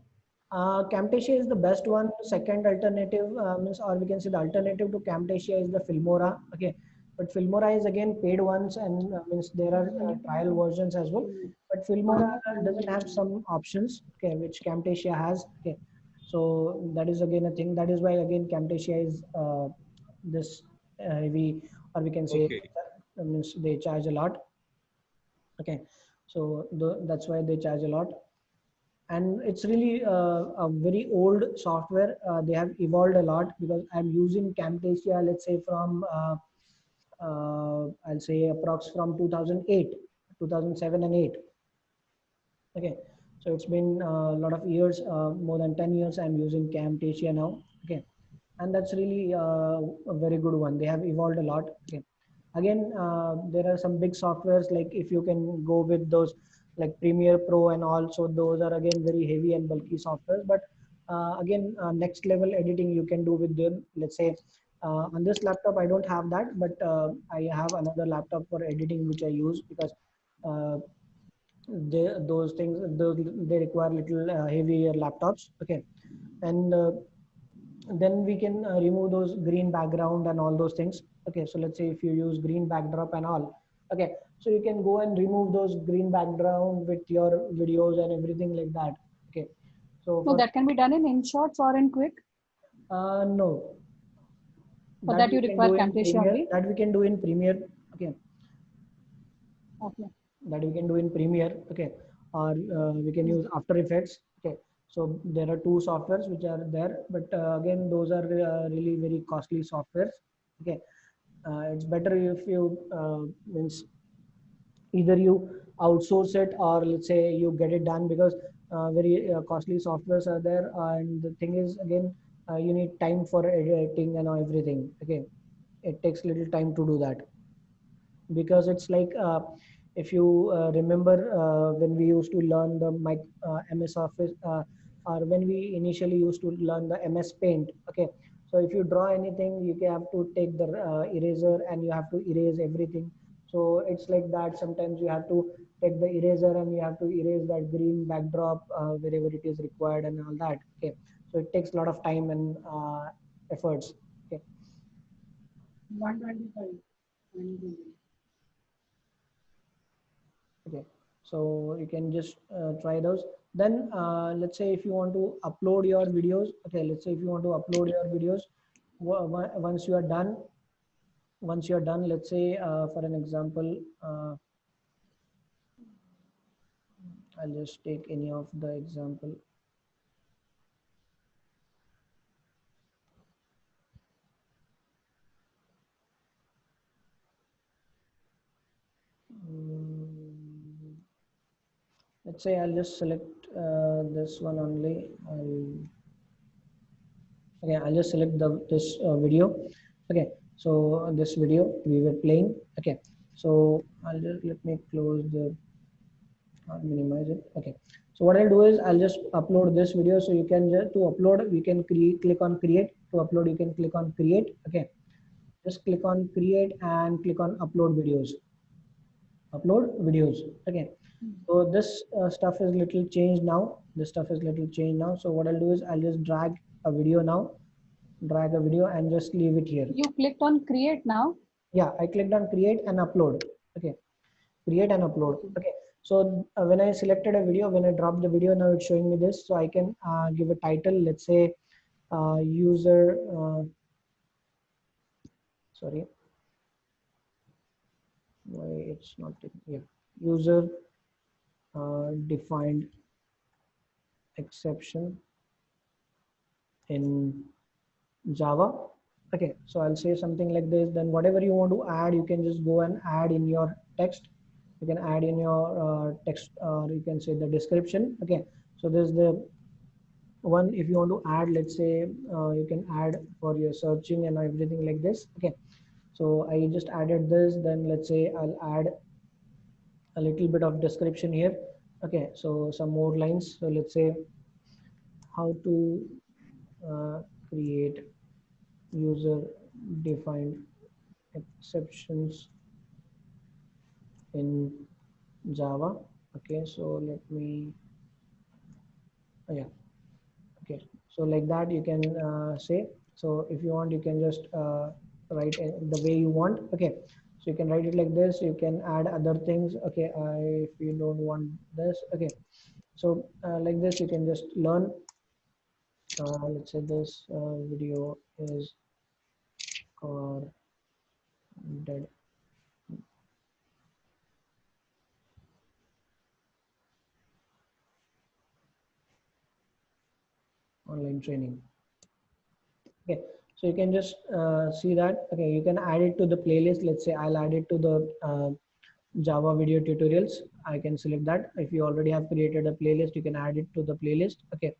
Camtasia is the best one. Second alternative means, or we can say the alternative to Camtasia is the Filmora. Okay, but Filmora is again paid ones, and means there are trial versions as well. But Filmora doesn't have some options, okay, which Camtasia has. Okay, so that is again a thing. That is why again Camtasia is this heavy, or we can say Okay. means they charge a lot. Okay, so that's why they charge a lot. And it's really a very old software. They have evolved a lot, because I'm using Camtasia, let's say from I'll say approx from 2008, 2007 and 8. Okay, so it's been a lot of years, more than 10 years I'm using Camtasia now. Okay, and that's really a very good one. They have evolved a lot. Okay, again, there are some big softwares, like if you can go with those like Premiere Pro and all, so those are again very heavy and bulky softwares. But again, next level editing you can do with them. Let's say on this laptop I don't have that, but I have another laptop for editing which I use, because those things, they require little heavier laptops. Okay, and then we can remove those green background and all those things. Okay, so let's say if you use green backdrop and all. Okay, so you can go and remove those green background with your videos and everything like that. Okay, so So that can be done in InShots or in Quick. no, For that you we can require do in Camtasia Premiere. only. That we can do in Premiere. Okay, Okay. that we can do in Premiere. Okay, or we can use After Effects. Okay, so there are two softwares which are there, but again, those are really very costly softwares. Okay, it's better if you means either you outsource it, or let's say you get it done, because very costly softwares are there. And the thing is, again, you need time for editing and everything. Okay, it takes little time to do that, because it's like if you remember when we used to learn the MS Office, or when we initially used to learn the MS Paint. Okay, so if you draw anything, you have to take the eraser and you have to erase everything. So it's like that. Sometimes you have to take the eraser and you have to erase that green backdrop wherever it is required and all that. Okay, so it takes a lot of time and efforts. Okay, Okay, so you can just try those. Then let's say if you want to upload your videos, okay, let's say if you want to upload your videos, once you are done, let's say for an example, I'll just take any of the example. Let's say I'll just select this one only. I'll just select this video. Okay, so this video we were playing. Okay, so I'll just let me close the minimize it. Okay, so what I'll do is I'll just upload this video. So you can just to upload, we can click on create. To upload, you can click on create. Okay, just click on create and click on upload videos. Okay, so this stuff is little changed now. So what I'll do is I'll just drag a video and just leave it here. You clicked on create now. Yeah, I clicked on create and upload. Okay, create and upload. Okay, so when I selected a video, when I dropped the video, now it's showing me this. So I can give a title, let's say user sorry, why it's not here, user defined exception in Java. Okay, so I'll say something like this. Then whatever you want to add, you can just go and add in your text. You can add in your text, or you can say the description. Okay, so this is the one. If you want to add, let's say you can add for your searching and everything like this. Okay, so I just added this. Then let's say I'll add a little bit of description here. Okay, so some more lines. So let's say how to create user defined exceptions in Java. Okay, so let me yeah, okay, so like that you can say. So if you want, you can just write the way you want. Okay, so you can write it like this. You can add other things. Okay, if you don't want this. Okay, so like this you can just learn. Let's say this video is or dead. Online training. Okay, so you can just see that. Okay, you can add it to the playlist. Let's say I'll add it to the Java video tutorials. I can select that. If you already have created a playlist, you can add it to the playlist. Okay,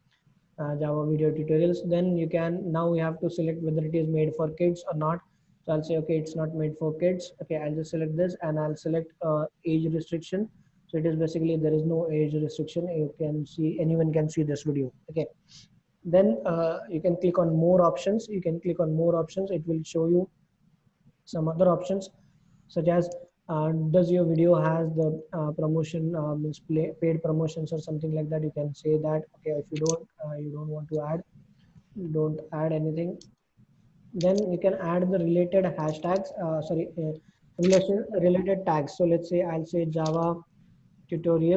Java video tutorials. Then you can, now we have to select whether it is made for kids or not. So I'll say, okay, it's not made for kids. Okay, I'll just select this and I'll select age restriction. So it is basically, there is no age restriction. You can see, anyone can see this video. Okay, then you can click on more options. It will show you some other options, such as does your video has the promotion, means paid promotions or something like that. You can say that. Okay, if you don't want to add, don't add anything. Then you can add the related hashtags, related tags. So let's say I'll say Java tutorial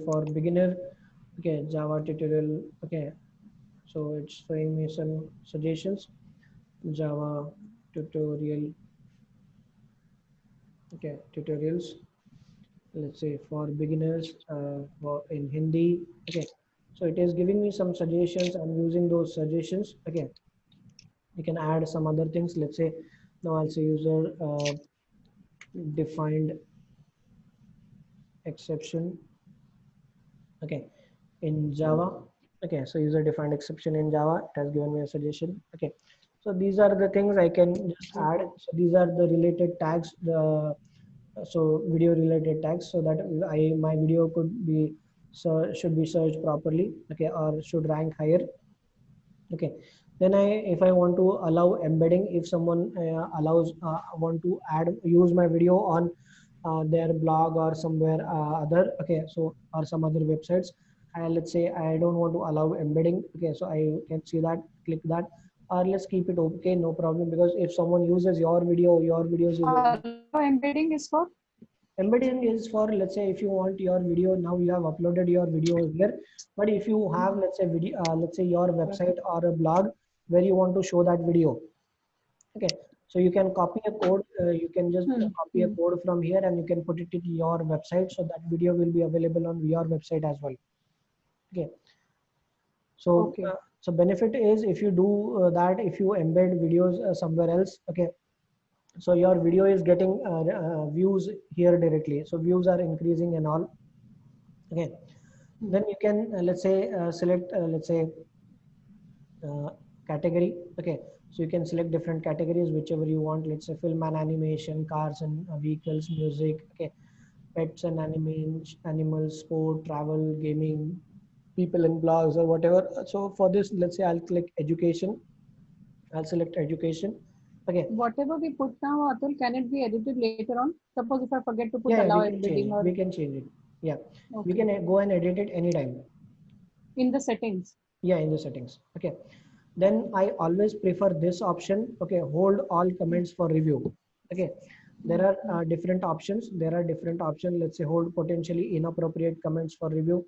for beginner. Okay, Java tutorial. Okay, so it's showing me some suggestions. Java tutorial. Okay, tutorials, let's say for beginners in Hindi. Okay, so it is giving me some suggestions. I'm using those suggestions. Okay, you can add some other things. Let's say now I'll say user defined exception. Okay, in Java. Okay, so user defined exception in Java. It has given me a suggestion. Okay, so these are the things I can just add. So these are the related tags, so video related tags, so that my video could be should be searched properly. Okay, or should rank higher. Okay, then if I want to allow embedding, if someone want to use my video on their blog or somewhere other. Okay, so or some other websites. let's say I don't want to allow embedding. Okay, so I can see that, click that, or let's keep it okay, no problem, because if someone uses your video, your videos is Embedding is for? embedding is for, let's say if you want your video, now you have uploaded your video here, but if you have, let's say video, let's say your website or a blog where you want to show that video. Okay, so you can copy a code, you can just copy a code from here and you can put it in your website, so that video will be available on your website as well. Okay, so so benefit is if you do that, if you embed videos somewhere else, okay, so your video is getting views here directly, so views are increasing and all. Okay, then you can let's say select let's say category. Okay, so you can select different categories whichever you want, let's say film and animation, cars and vehicles, music, okay, pets and animals, sport, travel, gaming, people and blogs or whatever. So for this, let's say I'll click education, I'll select education. Okay, Whatever we put now, Atul, can it be edited later on? Suppose if I forget to put yeah, allow we can change embedding it. or We can change it. Yeah, we okay. can go and edit it anytime. In the settings. Yeah, in the settings. Okay, then I always prefer this option. Okay, hold all comments for review. Okay, there are different options. There are different options. Let's say hold potentially inappropriate comments for review,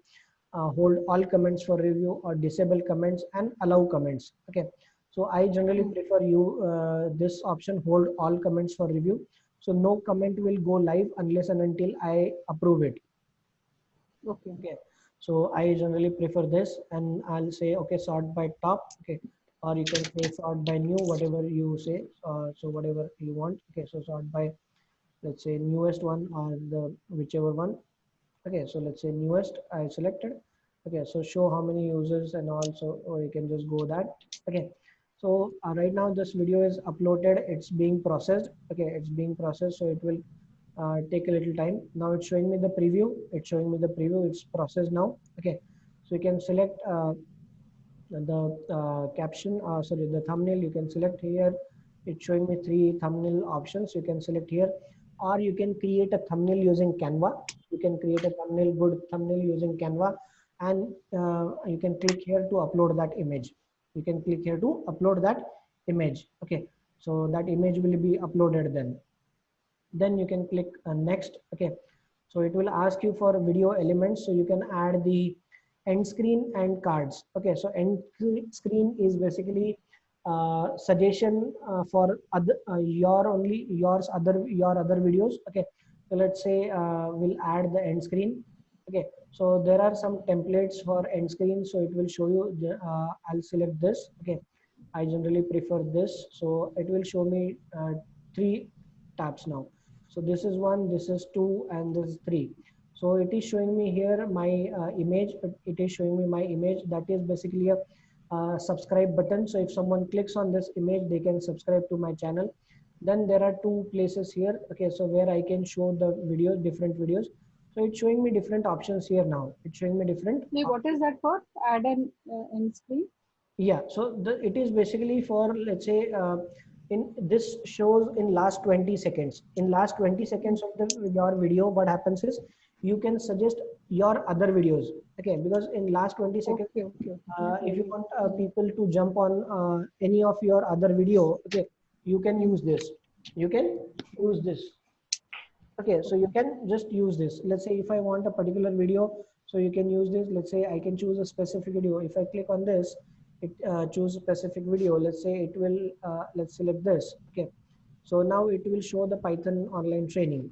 hold all comments for review, or disable comments and allow comments. Okay, so I generally prefer you this option, hold all comments for review. So no comment will go live unless and until I approve it. Okay, so I generally prefer this, and I'll say okay, sort by top. Okay, or you can say sort by new, whatever you say. So whatever you want. Okay, so sort by, let's say newest one or the whichever one. Okay, so let's say newest I selected. Okay, so show how many users and also, or you can just go that. Okay, so right now this video is uploaded, it's being processed. Okay, it's being processed, so it will take a little time. Now it's showing me the preview, it's processed now. Okay, so you can select the caption, sorry, the thumbnail. You can select here, it's showing me 3 thumbnail options. You can select here, or you can create a thumbnail using Canva. You can create a thumbnail, good thumbnail using Canva, and you can click here to upload that image. You can click here to upload that image. Okay, so that image will be uploaded then you can click next. Okay, so it will ask you for video elements, so you can add the end screen and cards. Okay, so end screen is basically suggestion for other your other videos. Okay, so let's say we'll add the end screen. Okay, so there are some templates for end screen, so it will show you the, I'll select this. Okay, I generally prefer this, so it will show me 3 tabs now. So this is 1, this is 2, and this is 3. So it is showing me here my image. It is showing me my image. That is basically a subscribe button. So if someone clicks on this image, they can subscribe to my channel. Then there are 2 places here. Okay, so where I can show the video, different videos. So it's showing me different options here now. It's showing me different. What is that for? Add an end screen? Yeah, so it is basically for, let's say, in this shows in last 20 seconds. In last 20 seconds of your video, what happens is you can suggest your other videos. Okay, because in last 20 seconds, if you want people to jump on any of your other video, okay, you can use this. You can use this. Okay, so you can just use this. Let's say if I want a particular video, so you can use this. Let's say I can choose a specific video. If I click on this, it choose a specific video. Let's say it will let's select this. Okay, so now it will show the Python online training.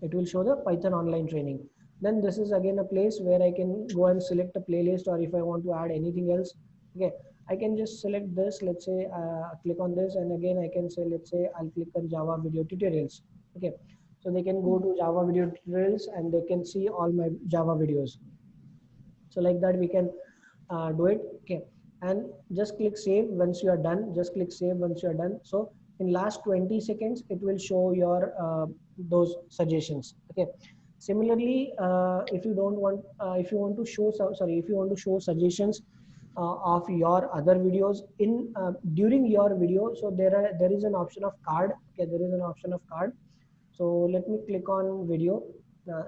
It will show the Python online training. Then this is again a place where I can go and select a playlist, or if I want to add anything else. Okay, I can just select this. Let's say click on this, and again I can say, let's say I'll click on Java video tutorials. Okay, so they can go to Java video tutorials and they can see all my Java videos. So like that we can do it. Okay, and just click save once you are done. Just click save once you are done. So in last 20 seconds, it will show your those suggestions. Okay, similarly, if you don't want, if you want to show if you want to show suggestions of your other videos in during your video, so there is an option of card. Okay, there is an option of card. So let me click on video,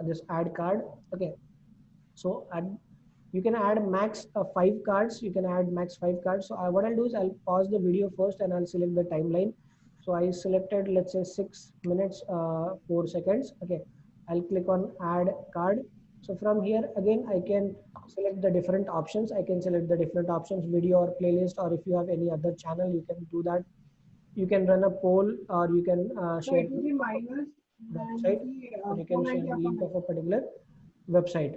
this add card. Okay, so You can add max 5 cards. You can add max 5 cards. So what I'll do is I'll pause the video first and I'll select the timeline. So I selected, let's say 6 minutes 4 seconds. Okay, I'll click on add card. So from here again I can select the different options. I can select the different options, video or playlist, or if you have any other channel you can do that. You can run a poll, or you can share website, or you can share the link of a particular website.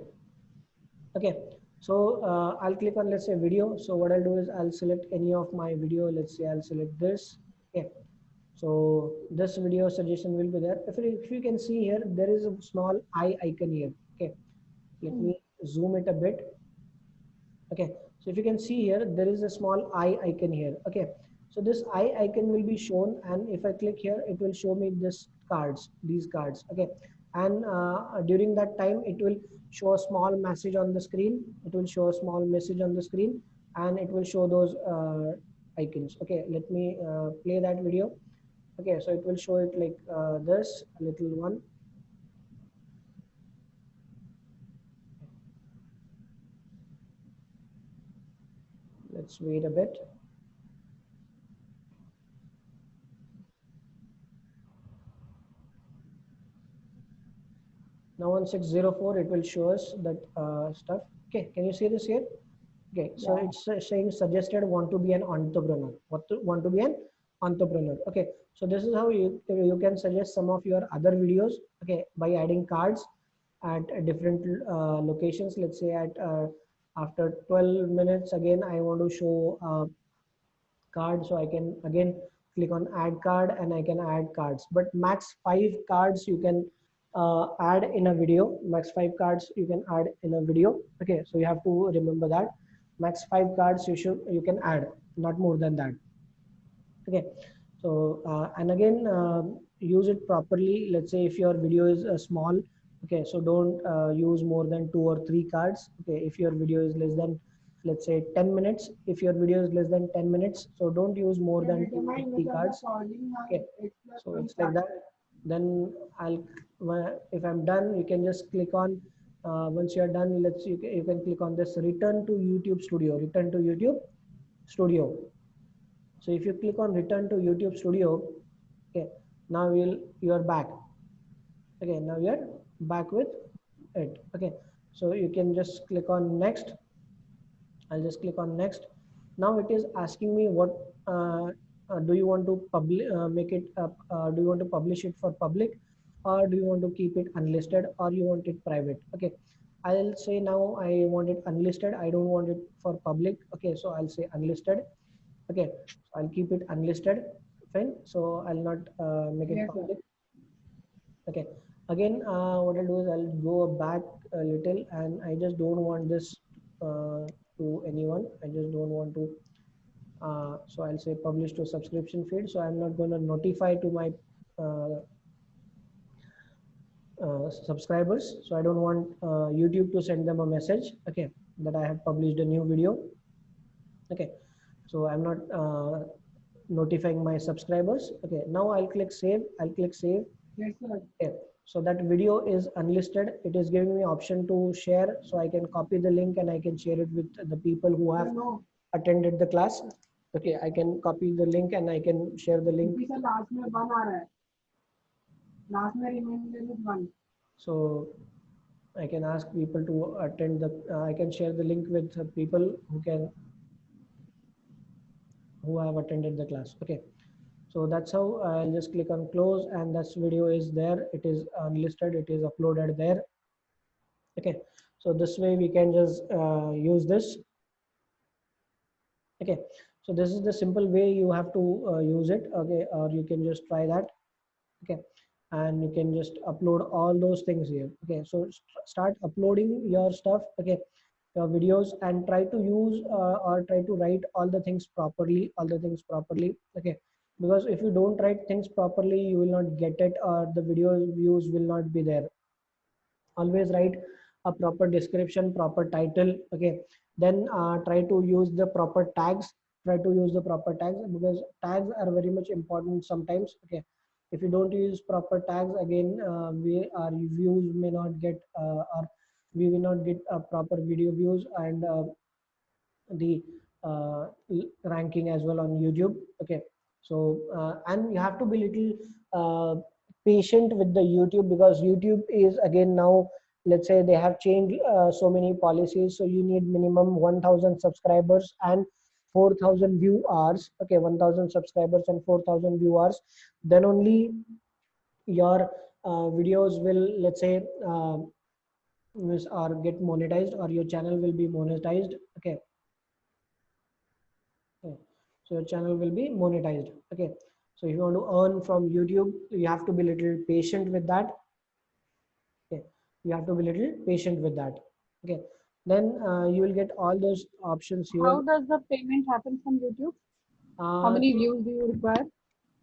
Okay, so I'll click on, let's say, video. So what I'll do is I'll select any of my video. Let's say I'll select this. Okay, so this video suggestion will be there. If you can see here, there is a small eye icon here. Okay, let me zoom it a bit. Okay, so if you can see here, there is a small eye icon here. Okay, so this eye icon will be shown, and if I click here, it will show me these cards. Okay, and during that time it will show a small message on the screen. It will show a small message on the screen, and it will show those icons. Okay, let me play that video. Okay, so it will show it like this little one. Let's wait a bit. Now on 604 it will show us that stuff. Okay, can you see this here? Okay, so it's saying suggested want to be an entrepreneur. Want to be an entrepreneur. Okay, so this is how you can suggest some of your other videos. Okay, by adding cards at different locations. Let's say at after 12 minutes again I want to show card, so I can again click on add card and I can add cards, but max 5 cards you can add in a video. Max 5 cards you can add in a video. Okay, so you have to remember that max 5 cards you can add, not more than that. Okay, so and again use it properly. Let's say if your video is small, okay, so don't use more than 2 or 3 cards. Okay, if your video is less than, let's say, 10 minutes, if your video is less than 10 minutes, so don't use more than 2 or 3 cards. Okay, so it's like that. Then if I'm done, you can just click on once you're done, you can click on this return to YouTube Studio. Return to YouTube Studio. So if you click on return to YouTube Studio, okay, now you're back. Okay, now you're back with it. Okay, so you can just click on next. I'll just click on next. Now it is asking me what do you want to make it do you want to publish it for public, or do you want to keep it unlisted, or you want it private? Okay, I'll say now I want it unlisted. I don't want it for public. Okay, so I'll say unlisted. Okay, so I'll keep it unlisted. Fine, so I'll not make it public. Okay, again what I'll do is I'll go back a little, and I just don't want this to anyone. I just don't want to so I'll say publish to subscription feed. So I'm not going to notify to my subscribers. So I don't want YouTube to send them a message, okay, that I have published a new video. Okay, so I'm not notifying my subscribers. Okay, now I'll click save. I'll click save. Yes, sir. Okay, so that video is unlisted. It is giving me option to share, so I can copy the link and I can share it with the people who have attended the class. Okay, I can copy the link and I can share the link. Last में 1 आ रहा है. Last में remaining is 1. So I can ask people to attend the. I can share the link with people who have attended the class. Okay, so that's how I'll just click on close, and this video is there. It is unlisted. It is uploaded there. Okay, so this way we can just use this. Okay, so this is the simple way you have to use it. Okay, or you can just try that. Okay, and you can just upload all those things here. Okay, so start uploading your stuff. Okay, your videos, and try to use or try to write all the things properly. Okay, because if you don't write things properly, you will not get it, or the video views will not be there. Always write a proper description, proper title. Okay, then try to use the proper tags. Because tags are very much important sometimes. Okay, if you don't use proper tags, again our views may not get or we will not get proper video views and the ranking as well on YouTube. Okay, so and you have to be little patient with the YouTube, because YouTube is again now, let's say they have changed so many policies, so you need minimum 1000 subscribers and 4000 view hours. Okay, 1000 subscribers and 4000 view hours, then only your videos will, let's say, or get monetized, or your channel will be monetized. Okay. Okay. So your channel will be monetized. Okay, so if you want to earn from YouTube, you have to be little patient with that. Okay, you have to be little patient with that. Okay, then you will get all those options here. How does the payment happen from YouTube? How many views do you require?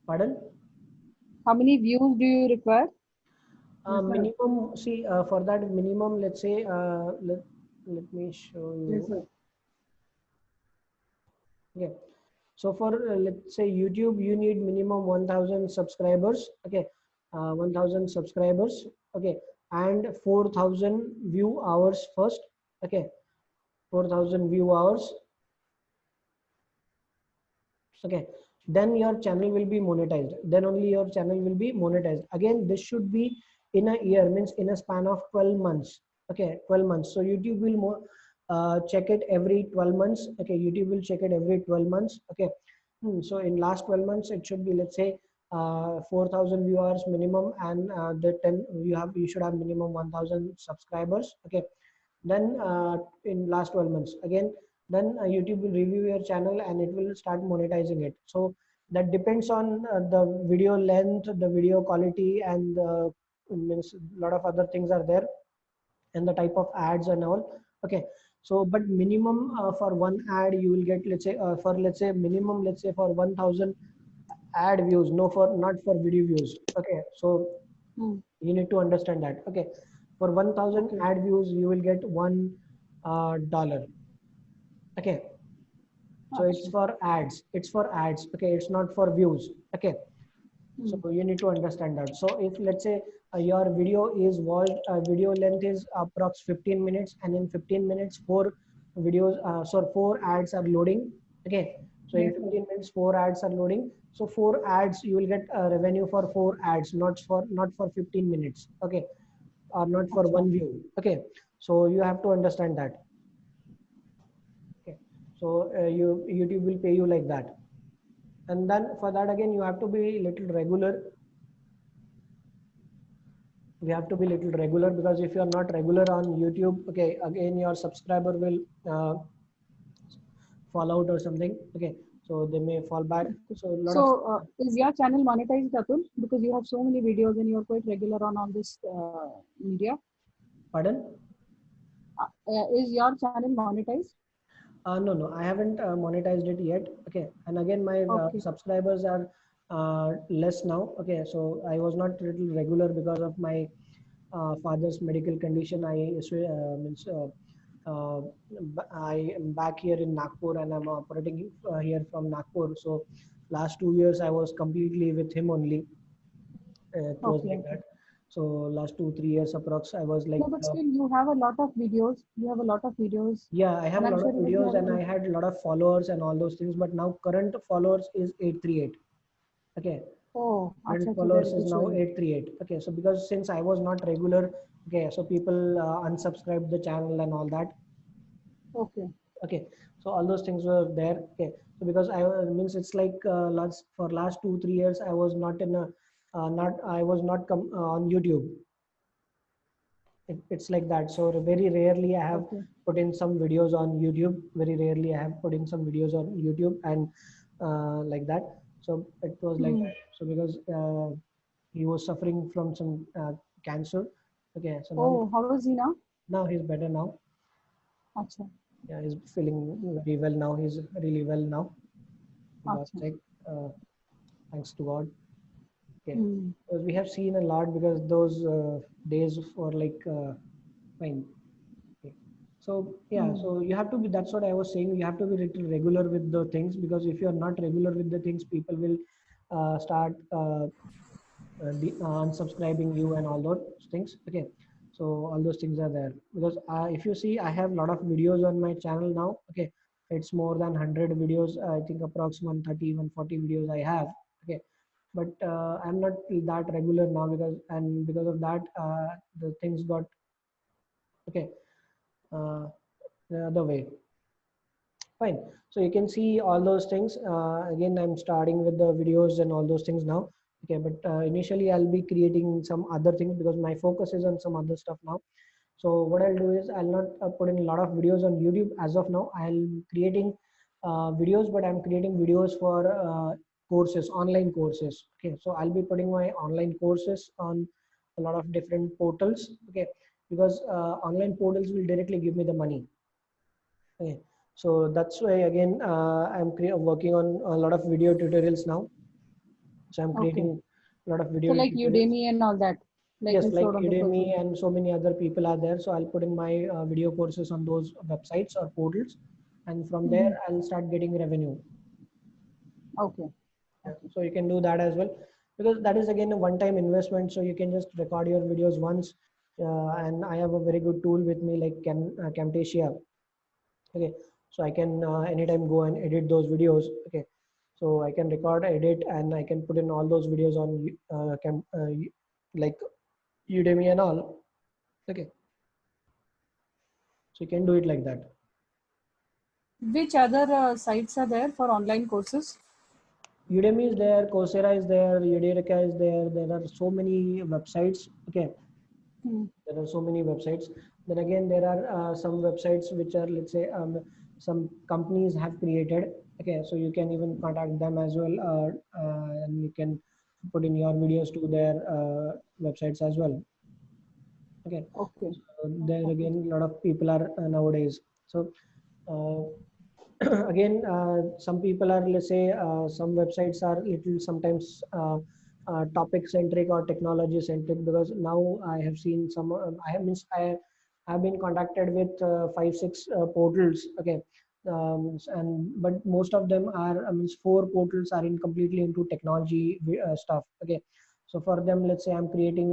Pardon? How many views do you require? Minimum, see, for that minimum, let's say, let me show you. Yes, sir. Okay, so for let's say YouTube, you need minimum 1000 subscribers. Okay, 1000 subscribers. Okay, and 4000 view hours first. Okay, 4000 view hours. Okay, then your channel will be monetized. Then only your channel will be monetized. Again, this should be in a year, means in a span of 12 months. Okay, 12 months. So YouTube will check it every 12 months. Okay, YouTube will check it every 12 months. Okay, so in last 12 months, it should be, let's say, 4000 viewers minimum, and you should have minimum 1000 subscribers. Okay, then in last 12 months again, then YouTube will review your channel and it will start monetizing it. So that depends on the video length, the video quality, and means a lot of other things are there, and the type of ads and all. Okay, so but minimum for one ad you will get, let's say, for let's say minimum, let's say for 1000 ad views, not for video views. Okay, so you need to understand that. Okay, for 1000 ad views you will get $1. Okay, so it's for ads, okay, it's not for views. Okay, so you need to understand that. So if, let's say, your video is watched, video length is approx 15 minutes, and in 15 minutes 4 videos, so 4 ads are loading. Okay, so in 15 minutes 4 ads are loading, so 4 ads you will get revenue for 4 ads, not for 15 minutes. Okay, or not for one view. Okay, so you have to understand that. Okay, so YouTube will pay you like that, and then for that again you have to be little regular. We have to be little regular, because if you are not regular on YouTube, okay, again your subscriber will fall out or something. Okay, so they may fall back. So is your channel monetized, Atul? Because you have so many videos and you are quite regular on all this media. Pardon? Is your channel monetized? No, I haven't monetized it yet. Okay, and again my subscribers are less now. Okay, so I was not little regular because of my father's medical condition. I am back here in Nagpur, and I'm operating here from Nagpur. So last 2 years I was completely with him only. It was like that. So last 2-3 years approx, I was like. No, but still you have a lot of videos. You have a lot of videos. Yeah, I have a lot of videos, and I had a lot of followers and all those things. But now current followers is 838. Okay. Oh, current followers is now 838. Okay, so because since I was not regular, okay, so people unsubscribed the channel and all that. Okay. Okay, so all those things were there. Okay, so because I means it's like last 2-3 years I was not in a I was not on YouTube. It's like that. So very rarely I have put in some videos on YouTube. Very rarely I have put in some videos on YouTube, and like that. So it was like that. So because he was suffering from some cancer. Okay, so now, how is he now? Now he's better now. Achha. Yeah, he's feeling very well now. He's really well now. Like, thanks to God. Okay, because we have seen a lot, because those days for like fine. Okay. So yeah, so you have to be. That's what I was saying. You have to be little regular with the things, because if you are not regular with the things, people will start unsubscribing you and all those things. Okay, So all those things are there because if you see, I have a lot of videos on my channel now. Okay, it's more than 100 videos. I think approximately 130, 140 videos I have. Okay, but I'm not that regular now because of that the things got okay uh, the other way. Fine. So you can see all those things. Again, I'm starting with the videos and all those things now. Okay, but initially I'll be creating some other things because my focus is on some other stuff now. So what I'll do is I'll not put in a lot of videos on YouTube as of now. I'll creating videos, but I'm creating videos for courses, online courses. Okay, so I'll be putting my online courses on a lot of different portals. Okay, because online portals will directly give me the money. Okay, so that's why again I'm working on a lot of video tutorials now. So I'm Okay. creating a lot of So video like tutorials. Udemy and all that, like Yes, you like showed on the first Udemy video. and so many other people are there. So I'll put in my video courses on those websites or portals, and from there Mhm. I'll start getting revenue. Okay. Yeah. Okay. So you can do that as well because that is again a one-time investment. So you can just record your videos once, and I have a very good tool with me like Camtasia. Okay, so I can anytime go and edit those videos. Okay, so I can record, edit, and I can put in all those videos on like Udemy and all. Okay, so you can do it like that. Which other sites are there for online courses? Udemy is there, Coursera is there, Uderica is there. There are so many websites. Okay, Hmm. there are so many websites. Then again, there are some websites which are, let's say, some companies have created. Okay, so you can even contact them as well, and you can put in your videos to their websites as well. Okay, Okay. so there Okay. again, a lot of people are nowadays. So again, some people are, let's say, some websites are little sometimes topic centric or technology centric because now I have seen some, I have been contacted with 5, 6 portals. Okay. But most of them are, four portals are in completely into technology stuff. Okay. So for them, let's say I'm creating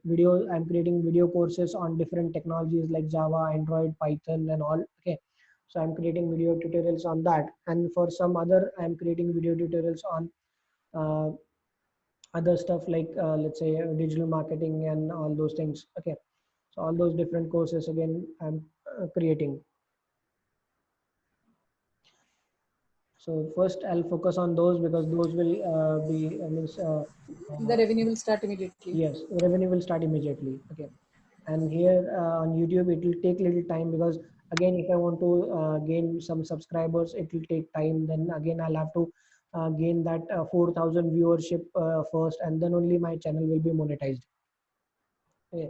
video courses on different technologies like Java, Android, Python and all. Okay, so I'm creating video tutorials on that, and for some other I'm creating video tutorials on uh, other stuff like let's say digital marketing and all those things. Okay, so all those different courses again I'm creating. So first I'll focus on those because those will be The revenue will start immediately. yes, revenue will start immediately. Okay, and here on YouTube it will take little time because again if I want to gain some subscribers it will take time. Then again I'll have to gain that 4,000 viewership first, and then only my channel will be monetized. Okay,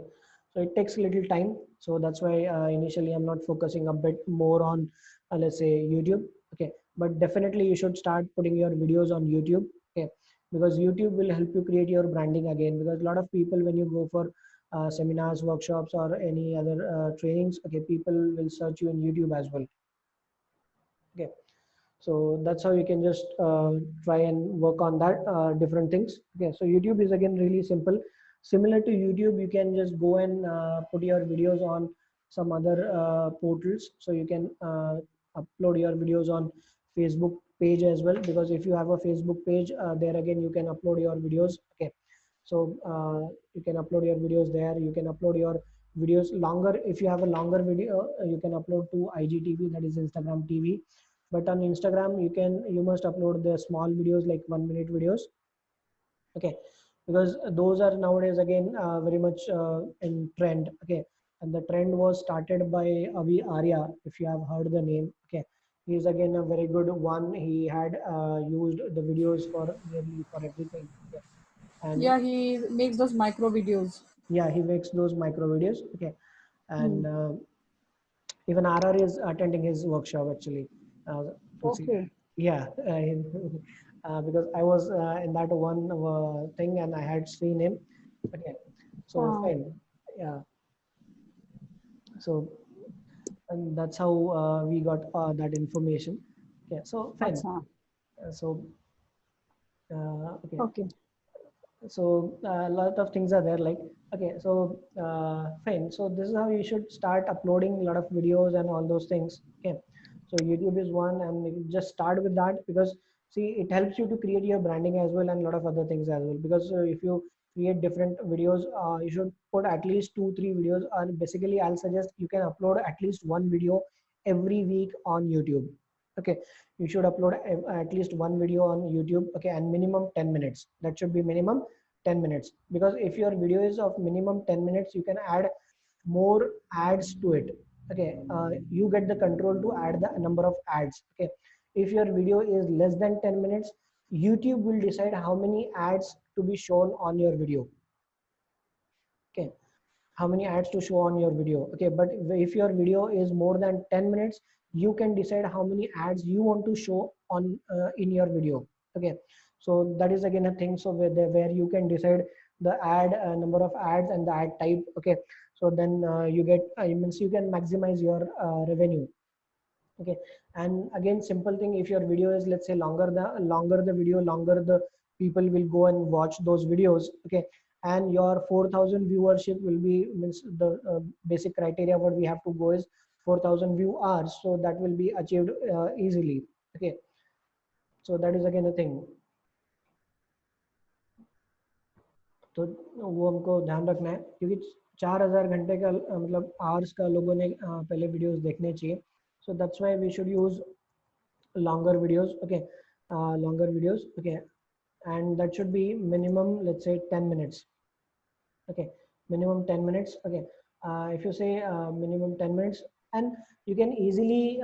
so it takes a little time. So that's why initially I'm not focusing a bit more on let's say YouTube. Okay, but definitely you should start putting your videos on YouTube. Okay, because YouTube will help you create your branding again, because a lot of people when you go for seminars, workshops or any other trainings, okay, people will search you in YouTube as well. Okay, so that's how you can just try and work on that different things. Okay, so YouTube is again really simple. Similar to YouTube, you can just go and put your videos on some other portals. So you can upload your videos on Facebook page as well, because if you have a Facebook page, there again you can upload your videos. Okay, so you can upload your videos there. You can upload your videos longer. If you have a longer video, you can upload to IGTV, that is Instagram TV. But on Instagram you must upload the small videos like 1 minute videos. Okay, because those are nowadays again very much in trend. Okay, and the trend was started by Avi Arya, if you have heard the name. Okay, he is again a very good one. He had used the videos for nearly for everything. Okay, and Yeah, he makes those micro videos. yeah, he makes those micro videos. Okay, Hmm. and even RR is attending his workshop actually to see that. Okay. Yeah, because I was in that one thing and I had seen him. Okay, so Ah, fine. Yeah, so and that's how we got that information. Okay, so fine. acha. So okay, Okay. so a lot of things are there like Okay, so fine. So this is how you should start uploading a lot of videos and all those things. Okay, so YouTube is one, and you just start with that, because see, it helps you to create your branding as well and a lot of other things as well. Because if you create different videos, you should put at least 2 3 videos. And basically, I'll suggest you can upload at least one video every week on YouTube. Okay, you should upload at least one video on YouTube. Okay, and minimum 10 minutes. That should be minimum 10 minutes, because if your video is of minimum 10 minutes, you can add more ads to it. Okay, you get the control to add the number of ads. Okay, if your video is less than 10 minutes, YouTube will decide how many ads to be shown on your video. Okay, how many ads to show on your video. Okay, but if your video is more than 10 minutes, you can decide how many ads you want to show on in your video. Okay, so that is again a thing. So where you can decide the ad number of ads and the ad type. Okay, so then you get means you can maximize your revenue. Okay, and again, simple thing, if your video is, let's say, longer the video, longer the people will go and watch those videos. Okay, and your 4,000 viewership will be, means the basic criteria what we have to go is 4,000 view hours, so that will be achieved easily. Okay, so that is again a thing. तो वो हमको ध्यान रखना है, क्योंकि 4,000 घंटे का मतलब आवर्स का लोगों ने पहले वीडियोस देखने चाहिए. So that's why we should use longer videos. Okay, longer videos. Okay, and that should be minimum, let's say, 10 minutes. Okay, minimum 10 minutes. Okay, if you say minimum 10 minutes, and you can easily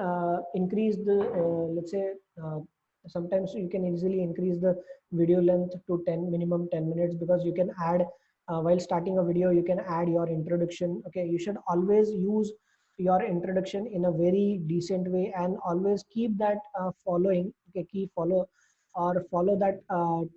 increase the let's say sometimes you can easily increase the video length to 10 minimum 10 minutes, because you can add while starting a video, you can add your introduction. Okay, you should always use your introduction in a very decent way, and always keep that following. Okay, keep follow or follow that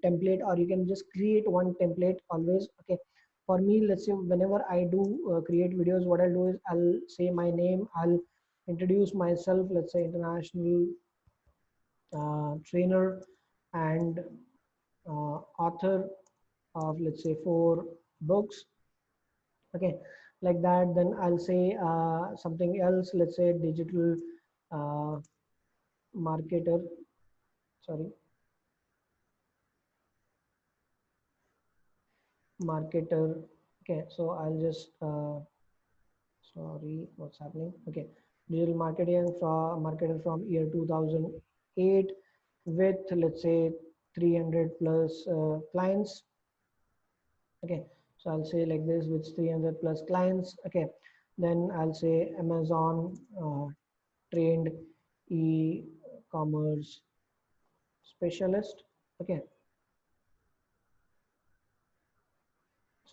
template, or you can just create one template always. Okay, for me, let's say, whenever I do create videos, what I'll do is I'll say my name, I'll introduce myself, let's say international trainer and author of, let's say, 4 books. Okay, like that. Then I'll say something else, let's say digital marketer, sorry, marketer. Okay, so I'll just sorry, what's happening. Okay, digital marketer from year 2008 with, let's say, 300 plus clients. Okay, so I'll say like this, with 300 plus clients. Okay, then I'll say Amazon trained e-commerce specialist. Okay,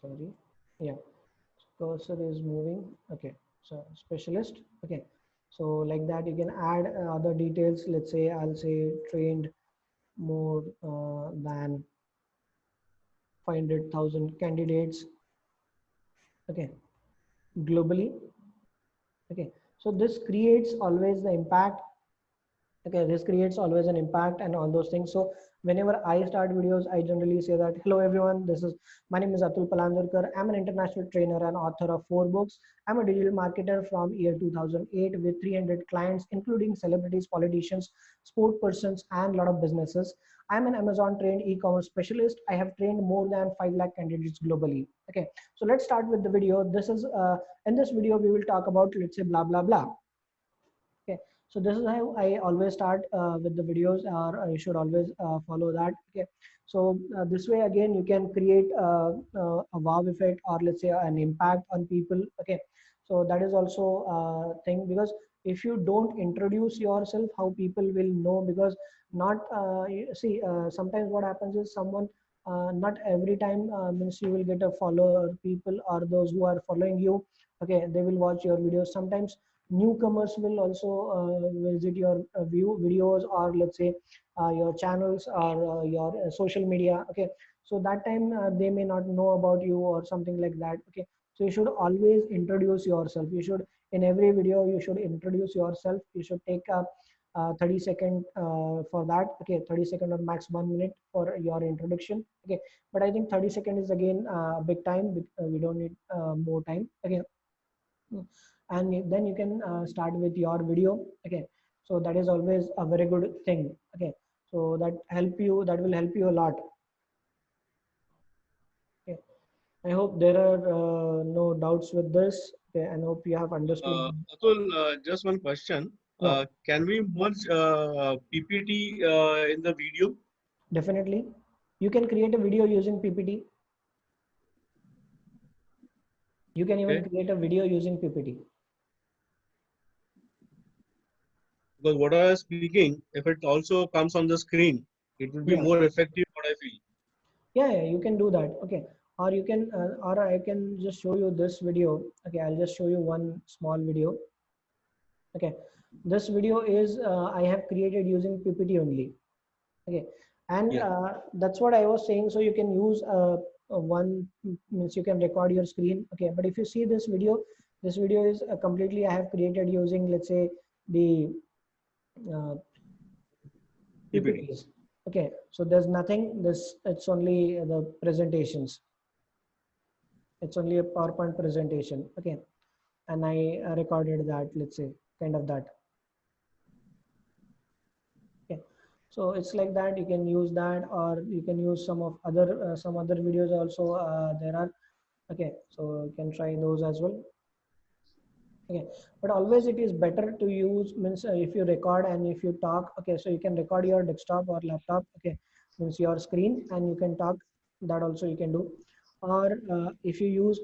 sorry, yeah, cursor is moving. Okay, so specialist. Okay, so like that, you can add other details. Let's say I'll say trained more than 500,000 candidates. Okay, globally. Okay, so this creates always the impact. Okay, this creates always an impact and all those things. So whenever I start videos, I generally say that, hello everyone, my name is Atul Palanjurkar. I'm an international trainer and author of 4 books. I'm a digital marketer from year 2008 with 300 clients, including celebrities, politicians, sport persons, and a lot of businesses. I'm an Amazon trained e-commerce specialist. I have trained more than 5 lakh candidates globally. Okay, so let's start with the video. This is in this video, we will talk about, let's say, blah, blah, blah. Okay, so this is how I always start with the videos, or you should always follow that. Okay, so this way, again, you can create a wow effect, or let's say an impact on people. Okay, so that is also a thing, because if you don't introduce yourself, how people will know? Because not see, sometimes what happens is someone not every time means you will get a follower people, or those who are following you. Okay, they will watch your videos. Sometimes newcomers will also visit your videos, or let's say your channels, or your social media. Okay, so that time they may not know about you or something like that. Okay, so you should always introduce yourself. You should, in every video, you should introduce yourself. You should take a 30-second for that. Okay, 30-second or max 1 minute for your introduction. Okay, but I think 30-second is again big time. We don't need more time. Okay, and then you can start with your video. Okay, so that is always a very good thing. Okay, so that will help you a lot. Okay, I hope there are no doubts with this. Okay, and hope you have understood. Atul, just one question. Yeah. Can we merge PPT in the video? Definitely, you can create a video using PPT. You can even Okay. create a video using PPT. Because what I was speaking, if it also comes on the screen, it will be Yeah. more effective, what I feel. Yeah, you can do that. Okay, or you can, or I can just show you this video. Okay, I'll just show you one small video. Okay, this video is I have created using PPT only. Okay, and Yeah. that's what I was saying. So you can use one, means you can record your screen. Okay, but if you see this video is completely I have created using, let's say, the PPT. PPTs. Okay, so there's nothing. It's only the presentations. It's only a PowerPoint presentation. Okay, and I recorded that. Let's say kind of that. Okay, so it's like that. You can use that, or you can use some other videos also. There are. Okay, so you can try those as well. Okay, but always it is better to use, means if you record and if you talk. Okay, so you can record your desktop or laptop. Okay, means your screen, and you can talk. That also you can do. Or if you use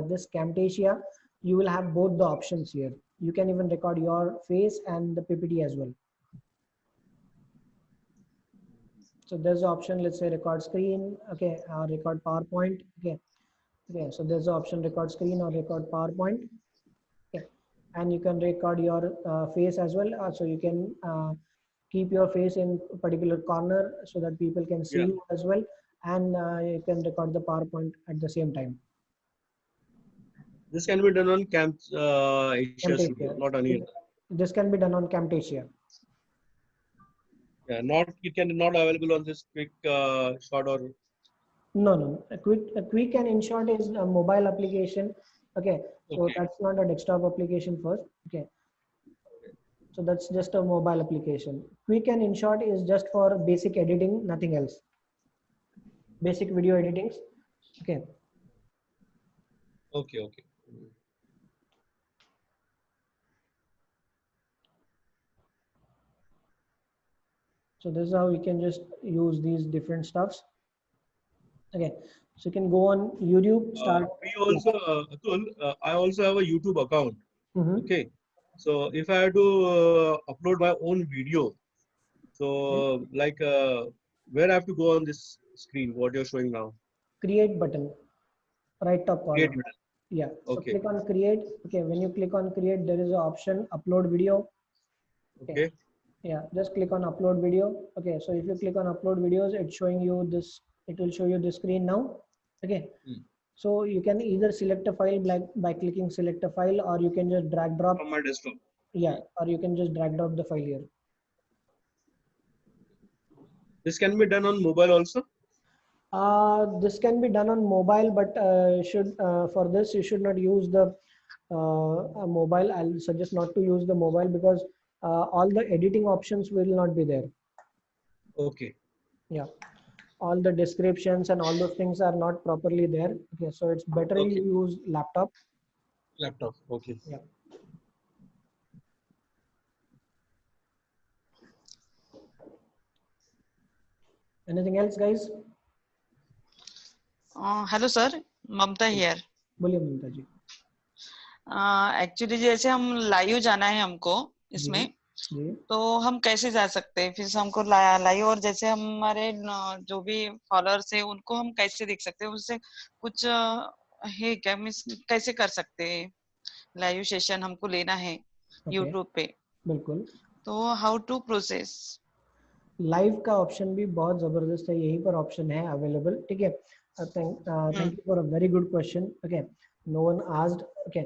this Camtasia, you will have both the options here. You can even record your face and the PPT as well. So there's the option, let's say record screen. Okay, or record PowerPoint. Okay, okay, so there's the option record screen or record PowerPoint. Okay, and you can record your face as well. So you can keep your face in a particular corner so that people can see you as well, and you can record the PowerPoint at the same time. This can be done on Asia Studio, not on here. This can be done on Camtasia. Yeah, it can not available on this quick shot or. No. A quick and InShot is a mobile application. Okay, so that's not a desktop application first. Okay, so that's just a mobile application. Quick and InShot is just for basic editing, nothing else. Basic video editings. Okay. Okay. So this is how we can just use these different stuffs. Okay, so you can go on YouTube. We also, Atul, I also have a YouTube account. Okay, so if I have to upload my own video, so like where I have to go on this screen, what you're showing now? Create button, right top corner. Create button. Yeah. So click on create. Okay, when you click on create, there is an option upload video. Okay. Yeah, just click on upload video. Okay, so if you click on upload videos, it's showing you this. It will show you the screen now. Okay. So you can either select a file by clicking select a file, or you can just drag drop from my desktop. Yeah, or you can just drag drop the file here. This can be done on mobile also. This can be done on mobile, but for this you should not use the mobile. I'll suggest not to use the mobile because all the editing options will not be there. Okay. Yeah, all the descriptions and all those things are not properly there. Okay, so it's better you use laptop. Laptop. Okay. Yeah. Anything else, guys? Hello sir, Mamata here. बोलिए ममता जी. Actually जैसे हम live जाना है हमको इसमें, तो हम कैसे जा सकते हैं? फिर हमको लाइव, और जैसे हमारे जो भी फॉलोअर्स है उनको हम कैसे देख सकते हैं? उससे कुछ है क्या, मिस कैसे कर सकते हैं? लाइव सेशन हमको लेना है यूट्यूब पे. बिल्कुल. तो हाउ टू प्रोसेस? लाइव का ऑप्शन भी बहुत जबरदस्त है, यहीं पर ऑप्शन है अवेलेबल. ठीक है. Thank you for a very good question. Okay, no one asked. Okay,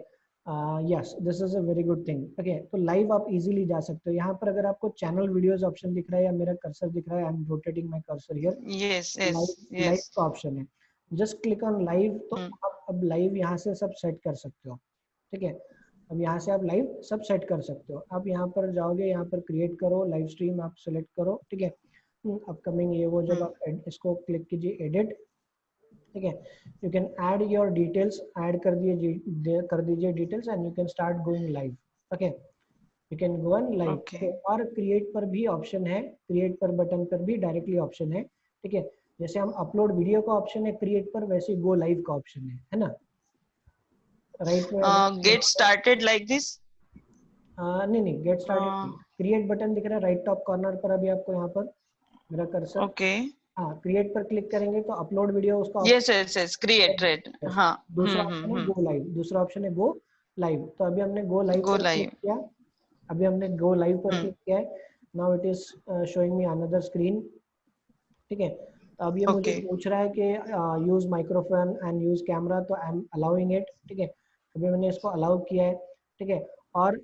yes this is a very good thing. Okay, तो लाइव आप इजीली जा सकते हो। यहाँ पर अगर आपको चैनल वीडियोस ऑप्शन दिख रहा है या मेरा कर्सर दिख रहा है, I am rotating my cursor here, yes live yes live yes का ऑप्शन है, जस्ट क्लिक ऑन लाइव। तो आप अब लाइव यहाँ से सब सेट कर सकते हो, ठीक है। अब यहाँ से आप लाइव सब सेट कर सकते हो। आप यहाँ पर जाओगे, यहाँ पर क्रिएट करो लाइव स्ट्रीम, आप सेलेक्ट करो, ठीक है। अपकमिंग ये वो, जब आप इसको क्लिक कीजिए एडिट, ठीक है, you can add your details, add कर दीजिए details and you can start going live. Okay, you can go on live. और क्रिएट पर भी ऑप्शन है, क्रिएट पर बटन पर भी डायरेक्टली ऑप्शन है, ठीक है। जैसे हम अपलोड वीडियो का ऑप्शन है क्रिएट पर, वैसे गो लाइव का ऑप्शन है ना। राइट में गेट स्टार्टेड लाइक दिस, नहीं गेट स्टार्टेड, क्रिएट बटन दिख रहा है राइट टॉप कॉर्नर पर, अभी आपको यहाँ पर मेरा कर्सर, ओके हाँ क्रिएट पर क्लिक करेंगे तो अपलोड वीडियो उसका yes yes yes create rate, हाँ दूसरा ऑप्शन है गो लाइव, दूसरा ऑप्शन है गो लाइव। तो अभी हमने गो लाइव पर क्लिक किया, अभी हमने गो लाइव पर क्लिक किया है। Now it is showing me another screen, ठीक है। तो अब ये मुझे पूछ रहा है कि use microphone and use camera, तो आई एम अलाउइंग इट, ठीक है। अभी मैंने इसको अलाउ किया है, ठीक है। और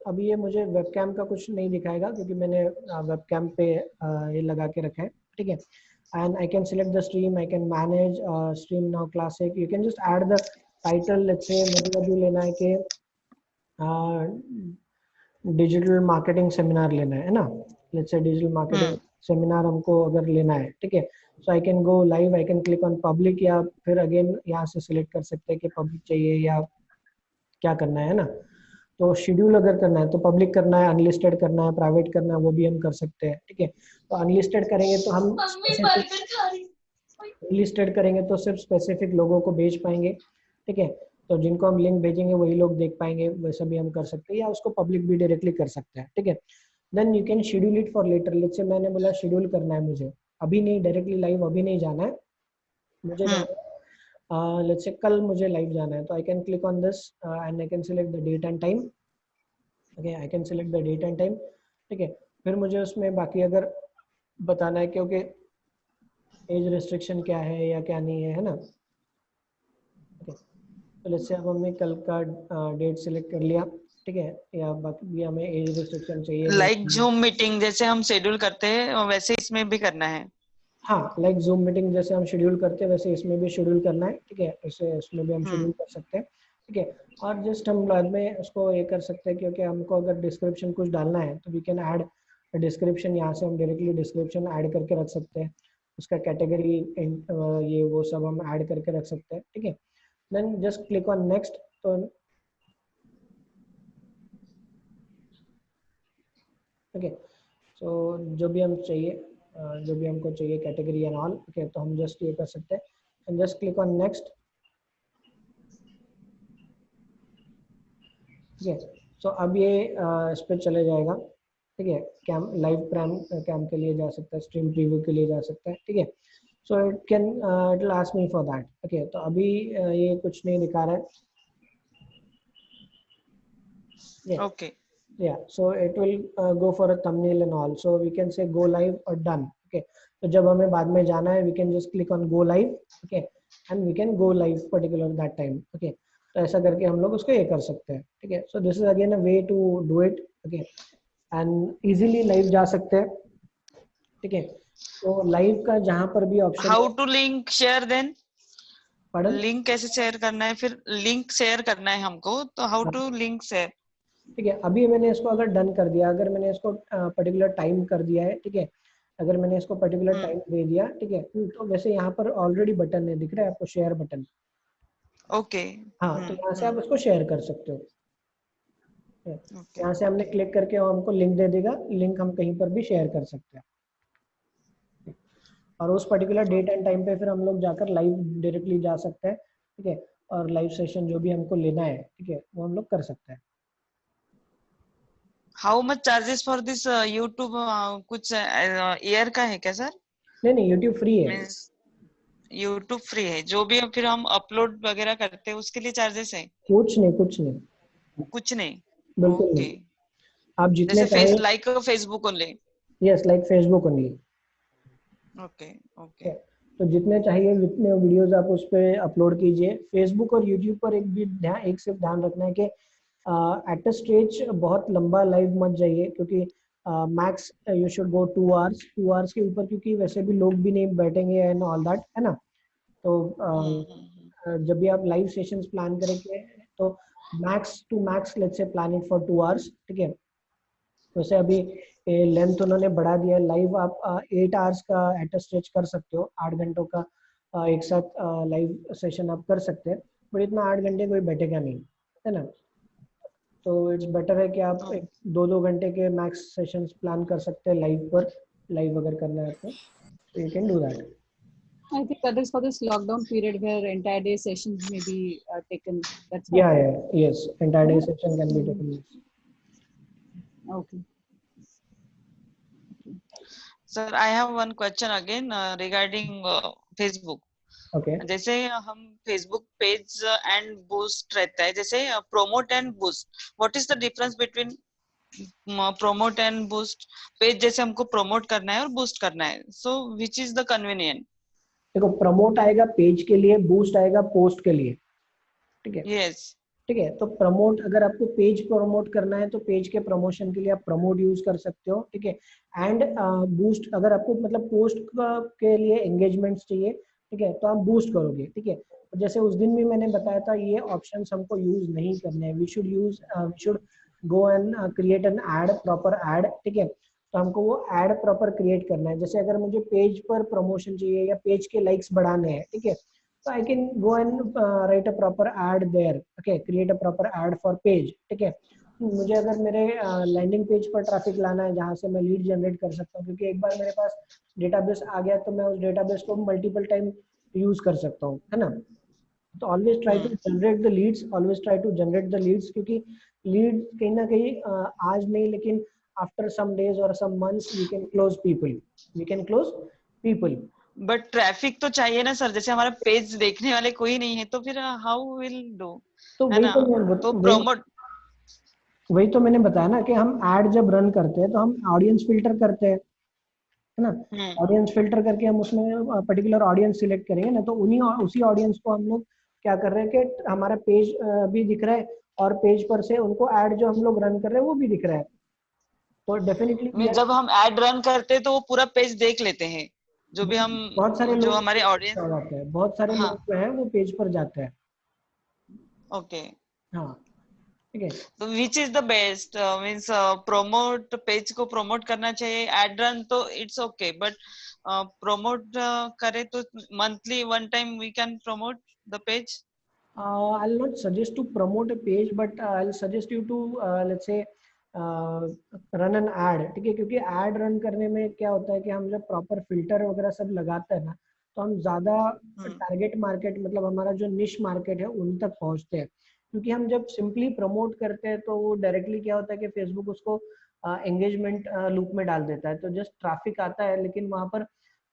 अभी ये मुझे वेबकैम का कुछ नहीं दिखाएगा क्योंकि मैंने वेबकैम पे ये लगा के रखा है, ठीक है। And I can select the stream, I can manage stream now classic. You can just add the title. Let's say मुझे अभी लेना है कि डिजिटल मार्केटिंग सेमिनार लेना है ना, let's say digital marketing seminar हमको अगर लेना है, ठीक है। So I can go live, I can click on public, या फिर अगेन यहाँ से सिलेक्ट कर सकते हैं कि पब्लिक चाहिए या क्या करना है ना। तो शेड्यूल अगर करना है तो पब्लिक करना है, अनलिस्टेड करना है, प्राइवेट करना है, वो भी हम कर सकते हैं, ठीक है। तो अनलिस्टेड करेंगे तो हम अनलिस्टेड करेंगे तो सिर्फ स्पेसिफिक लोगों को भेज पाएंगे, ठीक है। तो जिनको हम लिंक भेजेंगे वही लोग देख पाएंगे, वैसा भी हम कर सकते हैं, या उसको पब्लिक भी डायरेक्टली कर सकते हैं, ठीक है। Then you can schedule it for later. Let's say मैंने बोला शेड्यूल करना है मुझे, अभी नहीं डायरेक्टली लाइव अभी नहीं जाना है मुझे, लेट्स से कल मुझे लाइव जाना है, तो I can click on this and I can select the date and time. Okay, I can select the date and time, ठीक है। फिर मुझे उसमें बाकी अगर बताना है क्योंकि एज रिस्ट्रिक्शन क्या है या क्या नहीं है ना। ओके, तो लेट्स से अब हमने कल का डेट सिलेक्ट कर लिया, ठीक है, या बाकी भी हमें एज रिस्ट्रिक्शन चाहिए लाइक जूम मीटिंग जैसे हम शेड्यूल करते हैं वैसे इसमें भी करना है। हाँ, लाइक जूम मीटिंग जैसे हम शेड्यूल करते हैं वैसे इसमें भी शेड्यूल करना है, ठीक है। ऐसे इसमें भी हम शेड्यूल कर सकते हैं, ठीक है। और जस्ट हम बाद में उसको ये कर सकते हैं क्योंकि हमको अगर डिस्क्रिप्शन कुछ डालना है तो वी कैन ऐड डिस्क्रिप्शन, यहाँ से हम डायरेक्टली डिस्क्रिप्शन ऐड करके रख सकते हैं, उसका कैटेगरी ये वो सब हम ऐड करके रख सकते हैं, ठीक है। Then just click on next. तो ओके, सो जो भी हम चाहिए जो भी हमको चाहिए कैटेगरी एंड ऑल, ओके, तो हम जस्ट ये कर सकते हैं and just click on next, ठीक है। सो अब ये इस पर चले जाएगा, ठीक है। कैम लाइव कैम के लिए जा सकता है, स्ट्रीम प्रीव्यू के लिए जा सकता है, ठीक है। So it can it will ask me for that, okay. तो अभी ये कुछ नहीं दिखा रहा है, okay, yeah, so it will go for a thumbnail and all, so we can say go live or done, okay। तो जब हमें बाद में जाना है we can just click on go live, okay, and we can go live particular that time, okay। तो ऐसा करके हम लोग उसको ये कर सकते हैं, ठीक है। so this is again a way to do it, okay, and easily live जा सकते हैं, ठीक है। तो लाइव का जहाँ पर भी option, how to link share then, पढ़न लिंक कैसे शेयर करना है, फिर लिंक शेयर करना है हमको, तो हाउ टू लिंक शेयर, ठीक है। अभी मैंने इसको अगर डन कर दिया, अगर मैंने इसको पर्टिकुलर टाइम कर दिया है, ठीक है, अगर मैंने इसको पर्टिकुलर टाइम दे दिया, ठीक है, तो वैसे यहाँ पर ऑलरेडी बटन है, दिख रहा है आपको शेयर बटन, ओके। हाँ, तो यहाँ से आप उसको शेयर कर सकते हो, यहाँ से हमने क्लिक करके वो हमको लिंक दे देगा, लिंक हम कहीं पर भी शेयर कर सकते हैं, और उस पर्टिकुलर डेट एंड टाइम पे फिर हम लोग जाकर लाइव डायरेक्टली जा सकते हैं, ठीक है। और लाइव सेशन जो भी हमको लेना है, ठीक है, वो हम लोग कर सकते हैं। How much charges for this YouTube, कुछ ईयर का है क्या सर? नहीं, यूट्यूब फ्री है, यूट्यूब फ्री है, जो भी फिर हम अपलोड वगैरह करते हैं उसके लिए चार्जेस है? कुछ नहीं, कुछ नहीं, बिल्कुल नहीं। आप जितने जैसे चाहे, like Facebook only, yes, like Facebook only, okay okay. तो जितने चाहिए जितने वीडियोस आप उस पर अपलोड कीजिए। फेसबुक और यूट्यूब पर एक सिर्फ ध्यान रखना है कि एट अ स्टेज बहुत लंबा लाइव मत जाइए, क्योंकि max you should go 2 hours के ऊपर, क्योंकि वैसे भी लोग भी नहीं बैठेंगे एंड ऑल दैट, है ना। तो जब भी आप लाइव सेशंस प्लान करेंगे तो max to max let's say plan it for 2 hours, ठीक है। वैसे अभी लेंथ उन्होंने बढ़ा दिया है, लाइव आप 8 आवर्स का एट अ स्ट्रेच कर सकते हो, 8 घंटों का एक साथ लाइव सेशन आप कर सकते हैं, बट इतना 8 घंटे कोई बैठेगा नहीं, है ना। तो इट्स बेटर है कि आप 2-2 घंटे के मैक्स सेशंस प्लान कर सकते हैं लाइव पर, लाइव अगर करना है तो you can do that. I think that is for this lockdown period where entire day sessions may be taken. That's why. Yes, entire day session can be taken. Okay. Sir, I have one question again regarding Facebook. Okay. जैसे हम Facebook page and boost रहता है, जैसे promote and boost, what is the difference between promote and boost? Page जैसे हमको promote करना है और बूस्ट करना है, so which is the convenient? देखो, प्रमोट आएगा पेज के लिए, बूस्ट आएगा पोस्ट के लिए, ठीक है। यस, ठीक है। तो प्रमोट, अगर आपको पेज प्रमोट करना है तो पेज के प्रमोशन के लिए आप प्रमोट यूज कर सकते हो, ठीक है। एंड बूस्ट, अगर आपको मतलब पोस्ट के लिए एंगेजमेंट्स चाहिए, ठीक है, तो आप बूस्ट करोगे, ठीक है। जैसे उस दिन भी मैंने बताया था, ये ऑप्शंस हमको यूज नहीं करने हैं, we should go and create an ad, proper ad, ठीक है। तो हमको वो एड प्रॉपर क्रिएट करना है। जैसे अगर मुझे पेज पर प्रमोशन चाहिए या पेज के लाइक्स बढ़ाने हैं, ठीक है, so I can go and write a proper ad there, okay, create a proper ad for page, ठीक है। मुझे अगर मेरे लैंडिंग पेज पर ट्रैफिक लाना है जहाँ से मैं लीड जनरेट कर सकता हूँ, क्योंकि एक बार मेरे पास डेटाबेस आ गया तो मैं उस डेटाबेस को मल्टीपल टाइम यूज कर सकता हूँ, है ना। तो always try to generate the leads, क्योंकि लीड कहीं ना कहीं आज नहीं, लेकिन आफ्टर सम डेज और some months we can close people. But traffic तो चाहिए ना सर, जैसे हमारा पेज देखने वाले कोई नहीं है तो फिर हाउ विल डू, तो है ना। तो प्रोमोट, वही तो मैंने बताया ना कि हम ऐड जब रन करते हैं तो हम ऑडियंस फिल्टर करते हैं, है ना। ऑडियंस फिल्टर करके हम उसमें पर्टिकुलर ऑडियंस सिलेक्ट करेंगे ना, तो उसी ऑडियंस को हम लोग क्या कर रहे हैं कि हमारा पेज भी दिख रहा है और पेज पर से उनको ऐड जो हम लोग रन कर रहे हैं वो भी दिख रहा है। तो डेफिनेटली जब हम ऐड रन करते हैं तो वो पूरा पेज देख लेते हैं, जो भी हम, बहुत सारे जो लोग हमारे ऑडियंस, बहुत सारे लोग जो है वो पेज पर जाते हैं। ओके, हाँ, ठीक है। तो which is the best, means promote, page को प्रमोट करना चाहिए, एड रन तो इट्स ओके, बट प्रमोट करे तो monthly one time we can promote the page. I'll not suggest to promote a page, but I'll suggest you to let's say run an ad, ठीक है। क्योंकि ad run करने में क्या होता है कि हम जब प्रॉपर फिल्टर वगैरह सब लगाते हैं ना, तो हम ज्यादा टारगेट मार्केट, मतलब हमारा जो निश मार्केट है उन तक पहुंचते हैं। क्योंकि हम जब सिंपली प्रमोट करते हैं तो वो डायरेक्टली क्या होता है कि फेसबुक उसको एंगेजमेंट लूप में डाल देता है, तो जस्ट ट्रैफिक आता है, लेकिन वहां पर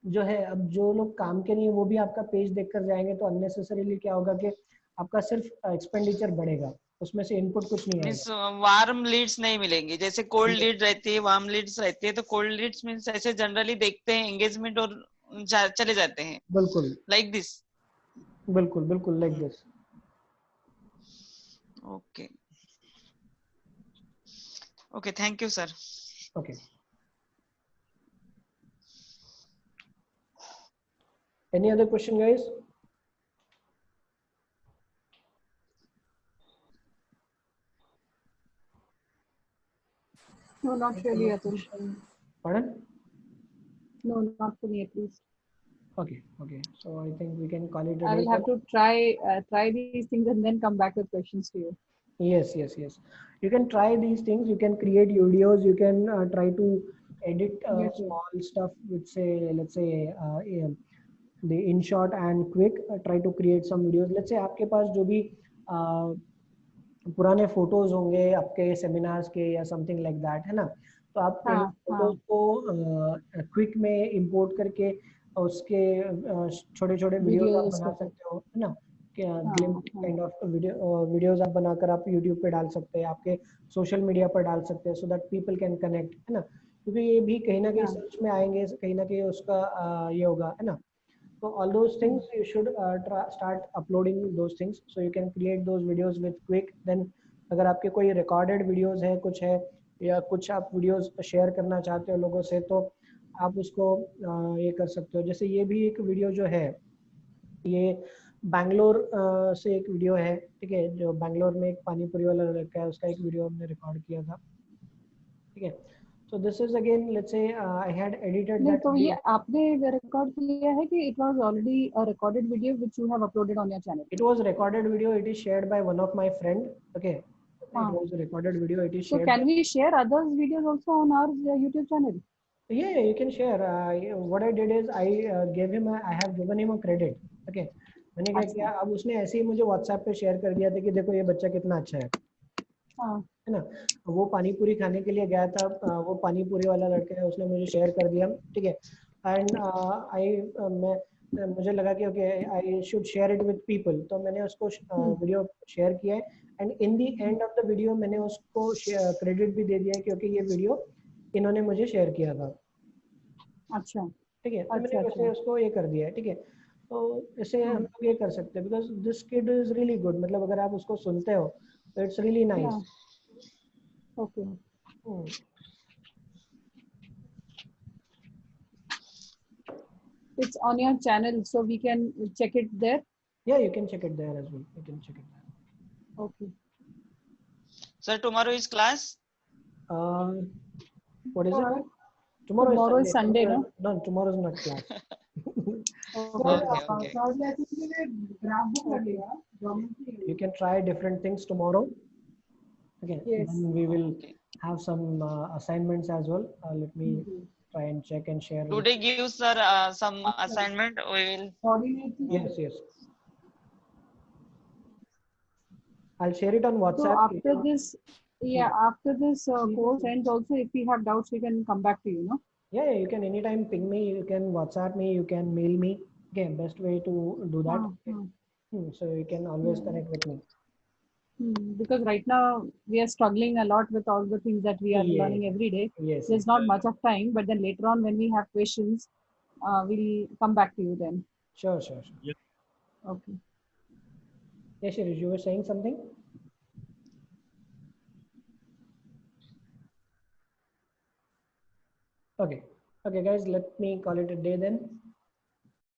जो है, अब जो लोग काम के नहीं है वो भी आपका पेज देखकर जाएंगे, तो अननेसेसरीली क्या होगा कि आपका सिर्फ एक्सपेंडिचर बढ़ेगा, उसमें से इनपुट कुछ नहीं मींस आएगा। वार्म लीड्स नहीं मिलेंगे, जैसे कोल्ड लीड रहती है, वार्म लीड्स रहती है, तो कोल्ड लीड्स मींस ऐसे जनरली देखते हैं एंगेजमेंट और चले जाते हैं, बिल्कुल लाइक दिस। बिल्कुल like this. Okay okay, thank you sir. Okay, any other question guys? No, not really, Atul. Pardon? No, not for me at least. Okay, so I think we can call it a day. I will have to try these things and then come back with questions to you. Yes. You can try these things. You can create videos. You can try to edit small stuff with, say, let's say the InShot and Quick. Try to create some videos. Let's say आपके पास जो भी पुराने photos होंगे आपके seminars के या something like that, है ना, तो आप फोटोज को क्विक में इंपोर्ट करके उसके छोटे छोटे वीडियोस आप बना सकते हो, है ना। काइंड ऑफ वीडियोस आप बनाकर आप यूट्यूब पे डाल सकते हैं, आपके सोशल मीडिया पर डाल सकते हैं, so that people can connect, है ना। क्योंकि ये भी कहीं ना कहीं सर्च में आएंगे, कहीं ना कहीं उसका ये होगा, है ना। So all those things you should start uploading those things, so you can create those videos with quick. Then अगर आपके कोई recorded videos है, कुछ है, या कुछ आप videos share करना चाहते हो लोगों से, तो आप उसको ये कर सकते हो. जैसे ये भी एक वीडियो जो है, ये बैंगलोर से एक वीडियो है, ठीक है, जो बैंगलोर में एक पानी पूरी वाला लड़का है, उसका एक वीडियो हमने रिकॉर्ड किया था, ठीक है. So this is again, let's say I had edited नहीं that तो ये video. आपने रिकॉर्ड किया है कि it was already a recorded video which you have uploaded on your channel? It was a recorded video. It is shared by one of my friend. Okay. It was a recorded video. It is So shared. can we share others videos also on our YouTube channel? Yeah, you can share. What I did is I gave him. I have given him a credit. Okay. मैंने क्या किया, अब उसने ऐसे ही मुझे WhatsApp पे share कर दिया था कि देखो ये बच्चा कितना अच्छा है. है ना. वो पानी पूरी खाने के लिए गया था, वो पानी पूरी वाला लड़का है, उसने मुझे शेयर कर दिया, ठीक है. एंड मुझे लगा कि okay I should share it with people, तो मैंने उसको वीडियो शेयर किया है. And in the end of the video मैंने उसको क्रेडिट भी दे दिया है, क्योंकि ये वीडियो इन्होंने मुझे शेयर किया था. अच्छा, ठीक है. तो मैंने वैसे उसको ये कर दिया है, ठीक है. तो इसे हम लोग ये कर सकते हैं, because this kid is really good. मतलब अगर आप उसको सुनते हो तो it's really nice. Okay. It's on your channel, so we can check it there. Yeah, you can check it there as well. You can check it there. Okay. Sir, tomorrow is class? What is it? Tomorrow is Sunday, no? No, tomorrow is not class. You can try different things tomorrow. Okay. Yes. Then we will have some assignments as well. Let me try and check and share. Today give sir some assignment. We will. Yes, yes. I'll share it on WhatsApp. So after this, after this course ends also, if we have doubts, we can come back to you, no? Yeah, you can anytime ping me. You can WhatsApp me. You can mail me. Okay, best way to do that. So you can always connect with me. Because right now we are struggling a lot with all the things that we are learning every day. Yes. There's not much of time, but then later on when we have questions, we'll come back to you then. Sure, sure, sure. Yeah. Okay. Yes, Shirish, you were saying something? Okay. Okay, guys, let me call it a day then.